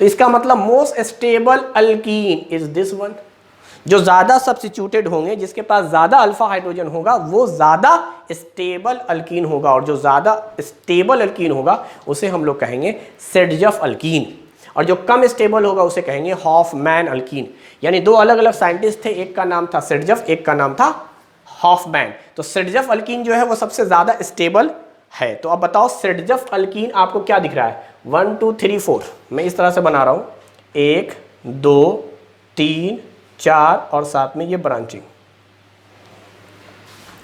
तो इसका मतलब most stable alkene is this one. जो ज्यादा सब्स्टिट्यूटेड होंगे, जिसके पास ज्यादा अल्फा हाइड्रोजन होगा, वो ज्यादा स्टेबल अल्कीन होगा, और जो ज्यादा स्टेबल अल्कीन होगा उसे हम लोग कहेंगे सेडजफ अल्कीन, और जो कम स्टेबल होगा उसे कहेंगे हॉफमैन अल्कीन। यानी दो अलग अलग साइंटिस्ट थे, एक का नाम था सेडजफ, एक का नाम था हॉफमैन। तो सेडजफ अल्कीन जो है वो सबसे ज्यादा स्टेबल है। तो अब बताओ सेडजफ अल्कीन आपको क्या दिख रहा है? 1 2 3 4, मैं इस तरह से बना रहा हूं, 1 2 3 4 और साथ में ये ब्रांचिंग,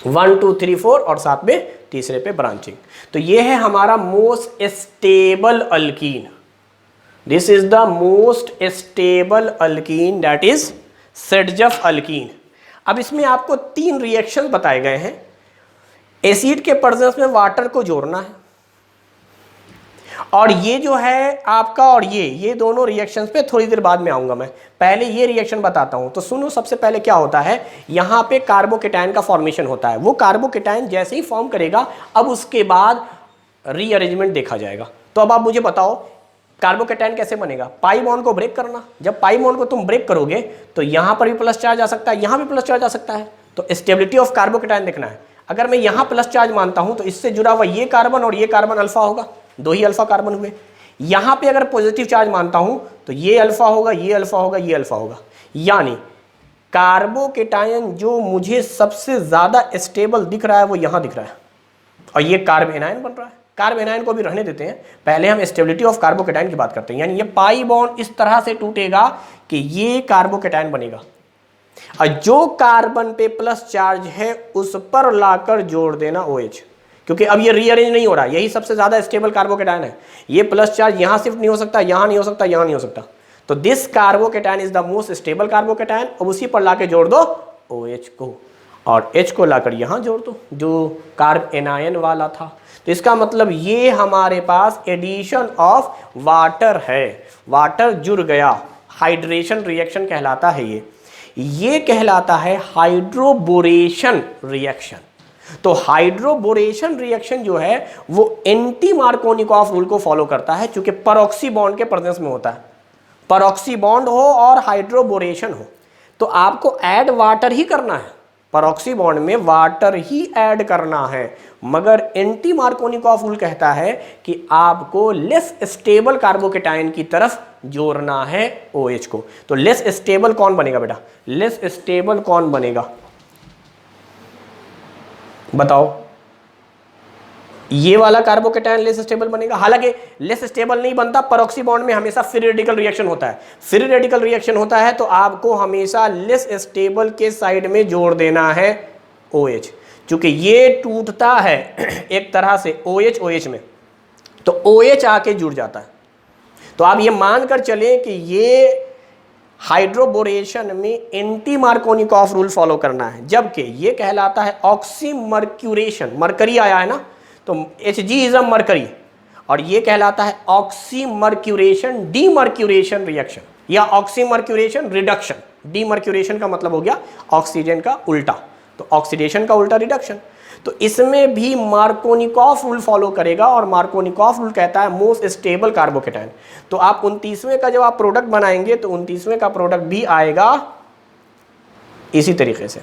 1 2 3 4 और साथ में तीसरे पे ब्रांचिंग। तो ये है हमारा most stable alkene. This is the most stable alkene, that is Saytzeff alkene. अब इसमें आपको 3 रिएक्शन बताए गए हैं। एसिड के प्रेजेंस में वाटर को जोड़ना है, और ये जो है आपका, और ये दोनों रिएक्शंस पे थोड़ी देर बाद में आऊंगा मैं। पहले ये रिएक्शन बताता हूं। तो सुनो, सबसे पहले क्या होता है, यहां पे कार्बोकेटायन का फॉर्मेशन होता है। वो कार्बोकेटायन जैसे ही फॉर्म करेगा, अब उसके बाद रीअरेंजमेंट देखा जाएगा। तो अब आप मुझे बताओ कार्बोकेटायन कैसे बनेगा? पाई बॉन्ड को ब्रेक करना। जब पाई बॉन्ड को तुम ब्रेक करोगे तो यहां पर भी प्लस चार्ज आ सकता है, यहां भी प्लस चार्ज आ सकता है। तो स्टेबिलिटी ऑफ कार्बोकेटायन देखना है। अगर मैं यहां प्लस चार्ज मानता हूं तो इससे जुड़ा हुआ ये कार्बन और ये कार्बन अल्फा होगा, 2 ही अल्फा कार्बन हुए। यहां पे अगर पॉजिटिव चार्ज मानता हूं तो ये अल्फा होगा, ये अल्फा होगा, ये अल्फा होगा। यानी कार्बोकेटायन जो मुझे सबसे ज्यादा स्टेबल दिख रहा है वो यहां दिख रहा है, और ये कार्ब एनायन बन रहा है। कार्ब एनायन को भी रहने देते हैं, पहले हम स्टेबिलिटी ऑफ कार्बोकेटायन की बात करते हैं। यानी ये पाई बॉन्ड इस तरह से टूटेगा कि ये कार्बोकेटायन बनेगा, और जो कार्बन पे प्लस चार्ज है उस पर लाकर जोड़ देना OH, क्योंकि अब ये रीअरेंज नहीं हो रहा। यही सबसे ज्यादा स्टेबल कार्बोकेटायन है। ये प्लस चार्ज यहां शिफ्ट नहीं हो सकता, यहां नहीं हो सकता, यहां नहीं हो सकता। तो this carbocation is the most stable carbocation. अब उसी पर लाके जोड़ दो OH को, और H को लाकर यहां जोड़ दो जो कार्ब एनायन वाला था। तो इसका मतलब ये हमारे पास एडिशन ऑफ वाटर है, वाटर जुड़ गया। हाइड्रेशन रिएक्शन कहलाता है ये कहलाता है हाइड्रोबोरेशन रिएक्शन। तो हाइड्रोबोरेशन रिएक्शन जो है वो एंटी मार्कोनिकॉफ रूल को फॉलो करता है, क्योंकि परऑक्सी बॉन्ड के प्रेजेंस में होता है। परऑक्सी बॉन्ड हो और हाइड्रोबोरेशन हो तो आपको ऐड वाटर ही करना है, परऑक्सी बॉन्ड में वाटर ही ऐड करना है। मगर एंटी मार्कोनिकॉफ रूल कहता है कि आपको लेस स्टेबल कार्बोकेटायन की तरफ जोड़ना है OH को। तो लेस स्टेबल कौन बनेगा बेटा? लेस स्टेबल कौन बनेगा बताओ? ये वाला कार्बोकेटायन लेस स्टेबल बनेगा। हालांकि लेस स्टेबल नहीं बनता, परऑक्सी बॉन्ड में हमेशा फ्री रेडिकल रिएक्शन होता है। फ्री रेडिकल रिएक्शन होता है तो आपको हमेशा लेस स्टेबल के साइड में जोड़ देना है OH, क्योंकि ये टूटता है एक तरह से OH में, तो OH आके जुड़ जाता है। तो आप ये मानकर चलें कि ये हाइड्रोबोरेशन में एंटी मार्कोनिकॉफ रूल फॉलो करना है, जबकि ये कहलाता है ऑक्सीमर्क्यूरेशन। मरकरी आया है ना, तो Hg इज अ मरकरी, और ये कहलाता है ऑक्सीमर्क्यूरेशन डीमर्क्यूरेशन रिएक्शन या ऑक्सीमर्क्यूरेशन रिडक्शन। डीमर्क्यूरेशन का मतलब हो गया ऑक्सीजन का उल्टा, तो ऑक्सीडेशन का उल्टा रिडक्शन। तो इसमें भी मार्कोनिकॉफ रूल फॉलो करेगा, और मार्कोनिकॉफ रूल कहता है मोस्ट स्टेबल कार्बोकेटायन। तो आप 29वें का जब आप प्रोडक्ट बनाएंगे तो 29वें का प्रोडक्ट भी आएगा इसी तरीके से।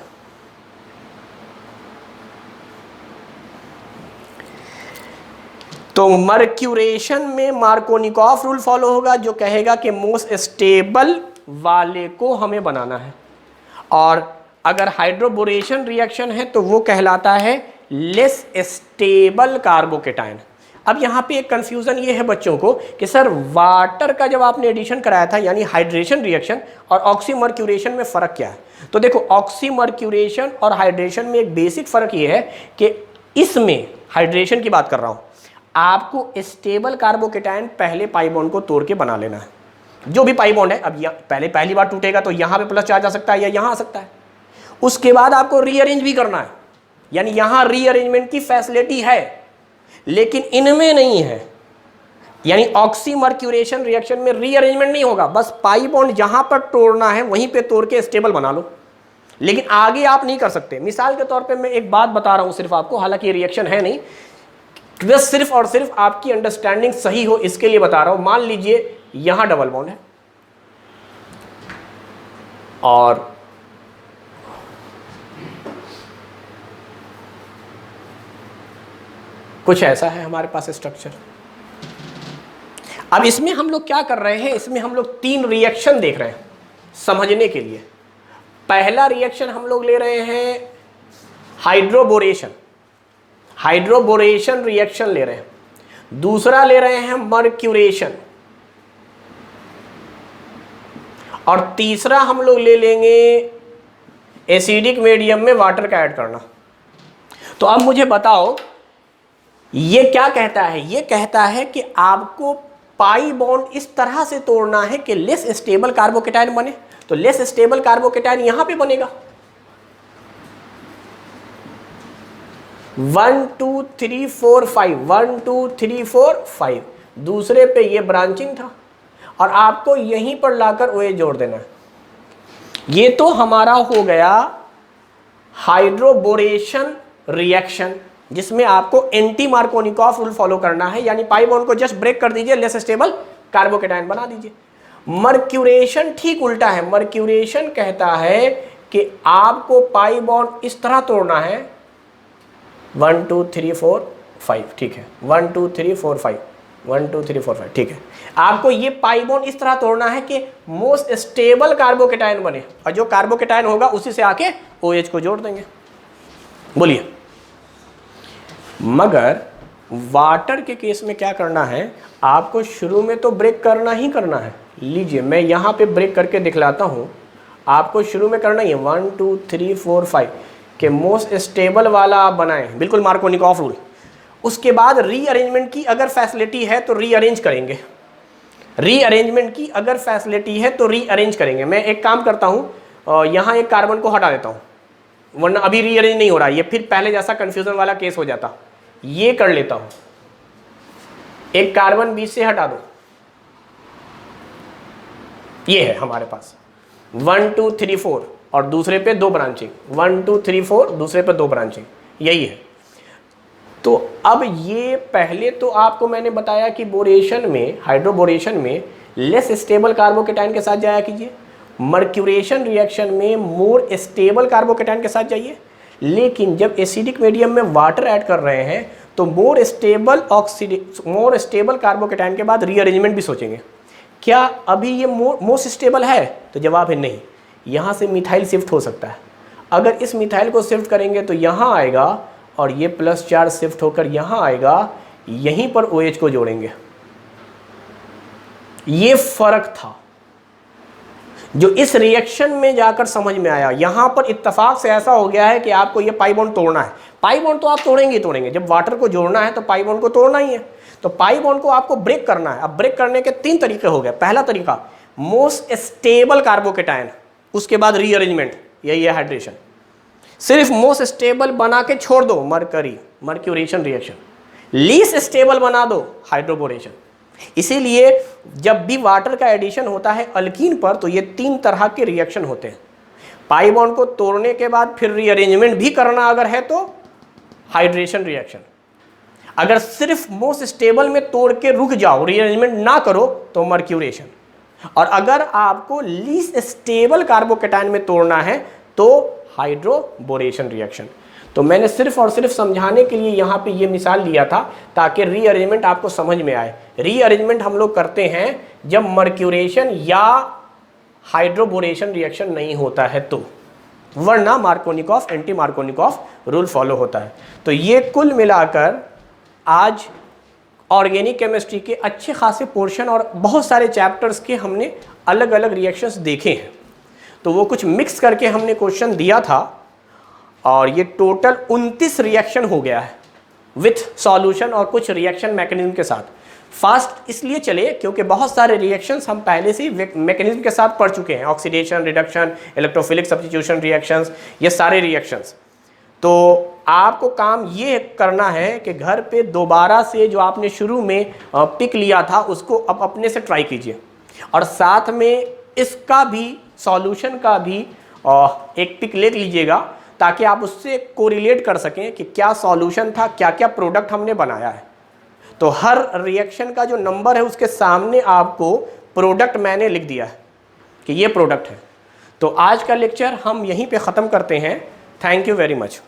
तो मर्क्यूरेशन में मार्कोनिकॉफ रूल फॉलो होगा, जो कहेगा कि मोस्ट स्टेबल वाले को हमें बनाना है, और अगर हाइड्रोबोरेशन रिएक्शन है तो वो कहलाता है लेस स्टेबल कार्बोकेटायन। अब यहाँ पे एक कंफ्यूजन ये है बच्चों को कि सर वाटर का जब आपने एडिशन कराया था, यानी हाइड्रेशन रिएक्शन और ऑक्सीमर्क्यूरेशन में फ़र्क क्या है? तो देखो, ऑक्सीमर्क्यूरेशन और हाइड्रेशन में एक बेसिक फ़र्क ये है कि इसमें हाइड्रेशन की बात कर रहा हूँ, आपको स्टेबल कार्बोकेटायन पहले पाई बॉन्ड को तोड़ के बना लेना है। जो भी पाई बॉन्ड है, अब पहली बार टूटेगा तो यहाँ पे प्लस चार्ज आ सकता है या यहाँ आ सकता है। उसके बाद आपको रीअरेंज भी करना है, यानी यहाँ रीअरेंजमेंट की फैसिलिटी है, लेकिन इनमें नहीं है। यानी ऑक्सीमर्क्यूरेशन रिएक्शन में रीअरेंजमेंट नहीं होगा, बस पाई बॉन्ड जहां पर तोड़ना है वहीं पे तोड़ के स्टेबल बना लो, लेकिन आगे आप नहीं कर सकते। मिसाल के तौर पे मैं एक बात बता रहा हूं सिर्फ आपको, हालांकि ये रिएक्शन है नहीं, बस सिर्फ और सिर्फ आपकी अंडरस्टैंडिंग सही हो इसके लिए बता रहा हूं। मान लीजिए यहां डबल बॉन्ड है और कुछ ऐसा है हमारे पास स्ट्रक्चर। अब इसमें हम लोग क्या कर रहे हैं, इसमें हम लोग 3 रिएक्शन देख रहे हैं समझने के लिए। पहला रिएक्शन हम लोग ले रहे हैं हाइड्रोबोरेशन, हाइड्रोबोरेशन रिएक्शन ले रहे हैं। दूसरा ले रहे हैं मर्क्यूरेशन, और तीसरा हम लोग ले लेंगे एसिडिक मीडियम में वाटर का ऐड करना। तो अब मुझे बताओ ये क्या कहता है, ये कहता है कि आपको पाई बॉन्ड इस तरह से तोड़ना है कि लेस स्टेबल कार्बोकेटायन बने। तो लेस स्टेबल कार्बोकेटायन यहां पे बनेगा 1 2 3 4 5, 1 2 3 4 5। दूसरे पे ये ब्रांचिंग था और आपको यहीं पर लाकर OH जोड़ देना है। ये तो हमारा हो गया हाइड्रोबोरेशन रिएक्शन, जिसमें आपको एंटी मार्कोनिकॉफ रूल फॉलो करना है, यानी पाई बॉन्ड को जस्ट ब्रेक कर दीजिए, लेस स्टेबल कार्बोकेटायन बना दीजिए। मर्क्यूरेशन ठीक उल्टा है, मर्क्यूरेशन कहता है कि आपको पाई बॉन्ड इस तरह तोड़ना है 1 2 3 4 5, ठीक है, 1 2 3 4 5, 1 2 3 4 5, ठीक है। आपको ये पाई बॉन्ड इस तरह तोड़ना है कि मोस्ट स्टेबल कार्बोकेटायन बने, और जो कार्बोकेटायन होगा उसी से आके OH को जोड़ देंगे। बोलिए, मगर वाटर के केस में क्या करना है, आपको शुरू में तो ब्रेक करना ही करना है। लीजिए मैं यहाँ पे ब्रेक करके दिखलाता हूँ, आपको शुरू में करना ही है 1 2 3 4 5 के मोस्ट स्टेबल वाला आप बनाएं, बिल्कुल मार्कोनिकॉफ रूल। उसके बाद रीअरेंजमेंट की अगर फैसिलिटी है तो रीअरेंज करेंगे, रीअरेंजमेंट की अगर फैसिलिटी है तो रीअरेंज करेंगे। मैं एक काम करता हूँ, यहाँ एक कार्बन को हटा देता हूँ, वरना अभी रीअरेंज नहीं हो रहा, ये फिर पहले जैसा कंफ्यूजन वाला केस हो जाता। ये कर लेता हूँ, एक कार्बन बीच से हटा दो, ये है हमारे पास 1 2 3 4 और दूसरे पे 2 ब्रांचिंग, 1 2 3 4 दूसरे पे 2 ब्रांचिंग, यही है। तो अब ये पहले तो आपको मैंने बताया कि बोरेशन में, हाइड्रोबोरेशन में लेस स्टेबल कार्बोकेटायन के साथ जाया कीजिए, मर्क्यूरेशन रिएक्शन में मोर स्टेबल कार्बोकेटायन के साथ जाइए। लेकिन जब एसिडिक मीडियम में वाटर ऐड कर रहे हैं तो मोर स्टेबल कार्बोकेटायन के बाद रीअरेंजमेंट भी सोचेंगे। क्या अभी ये मोस्ट स्टेबल है? तो जवाब है नहीं, यहाँ से मिथाइल शिफ्ट हो सकता है। अगर इस मिथाइल को शिफ्ट करेंगे तो यहाँ आएगा और ये +4 शिफ्ट होकर यहाँ आएगा, यहीं पर OH को जोड़ेंगे। ये फर्क था जो इस रिएक्शन में जाकर समझ में आया। यहां पर इत्तेफाक से ऐसा हो गया है कि आपको ये पाई बॉन्ड तोड़ना है। पाई बॉन्ड तो आप तोड़ेंगे ही तोड़ेंगे, जब वाटर को जोड़ना है तो पाई बॉन्ड को तोड़ना ही है। तो पाई बॉन्ड को आपको ब्रेक करना है। अब ब्रेक करने के 3 तरीके हो गए। पहला तरीका मोस्ट स्टेबल कार्बोकेटायन, उसके बाद रीअरेंजमेंट, यही है हाइड्रेशन। सिर्फ मोस्ट स्टेबल बना के छोड़ दो, मर्क्यूरेशन रिएक्शन। लीस्ट स्टेबल बना दो, हाइड्रोबोरेशन। इसीलिए जब भी वाटर का एडिशन होता है अल्कीन पर तो ये 3 तरह के रिएक्शन होते हैं। पाई बॉन्ड को तोड़ने के बाद फिर रीअरेंजमेंट भी करना अगर है तो हाइड्रेशन रिएक्शन। अगर सिर्फ मोस्ट स्टेबल में तोड़ के रुक जाओ, रीअरेंजमेंट ना करो, तो मर्क्यूरेशन। और अगर आपको लीस्ट स्टेबल कार्बोकेटायन में तोड़ना है तो हाइड्रोबोरेशन रिएक्शन। तो मैंने सिर्फ और सिर्फ समझाने के लिए यहाँ पे ये मिसाल लिया था ताकि रीअरेंजमेंट आपको समझ में आए। रीअरेंजमेंट हम लोग करते हैं जब मर्क्यूरेशन या हाइड्रोबोरेशन रिएक्शन नहीं होता है तो, वरना Markovnikov anti Markovnikov rule follow होता है। तो ये कुल मिलाकर आज ऑर्गेनिक केमिस्ट्री के अच्छे खासे पोर्शन और बहुत सारे चैप्टर्स के हमने अलग अलग रिएक्शंस देखे हैं। तो वो कुछ मिक्स करके हमने क्वेश्चन दिया था और ये टोटल 29 रिएक्शन हो गया है विथ सॉल्यूशन और कुछ रिएक्शन मैकेनिज्म के साथ। फास्ट इसलिए चले क्योंकि बहुत सारे रिएक्शंस हम पहले से ही मैकेनिज्म के साथ पढ़ चुके हैं। Oxidation, reduction, electrophilic substitution reactions, ये सारे रिएक्शंस। तो आपको काम ये करना है कि घर पे दोबारा से जो आपने शुरू में पिक लिया था उसको अब अपने से ट्राई कीजिए, और साथ में इसका भी सॉल्यूशन का भी एक पिक ले लीजिएगा, ताकि आप उससे कोरिलेट कर सकें कि क्या सॉल्यूशन था, क्या क्या प्रोडक्ट हमने बनाया है। तो हर रिएक्शन का जो नंबर है उसके सामने आपको प्रोडक्ट मैंने लिख दिया है कि ये प्रोडक्ट है। तो आज का लेक्चर हम यहीं पे ख़त्म करते हैं। Thank you very much.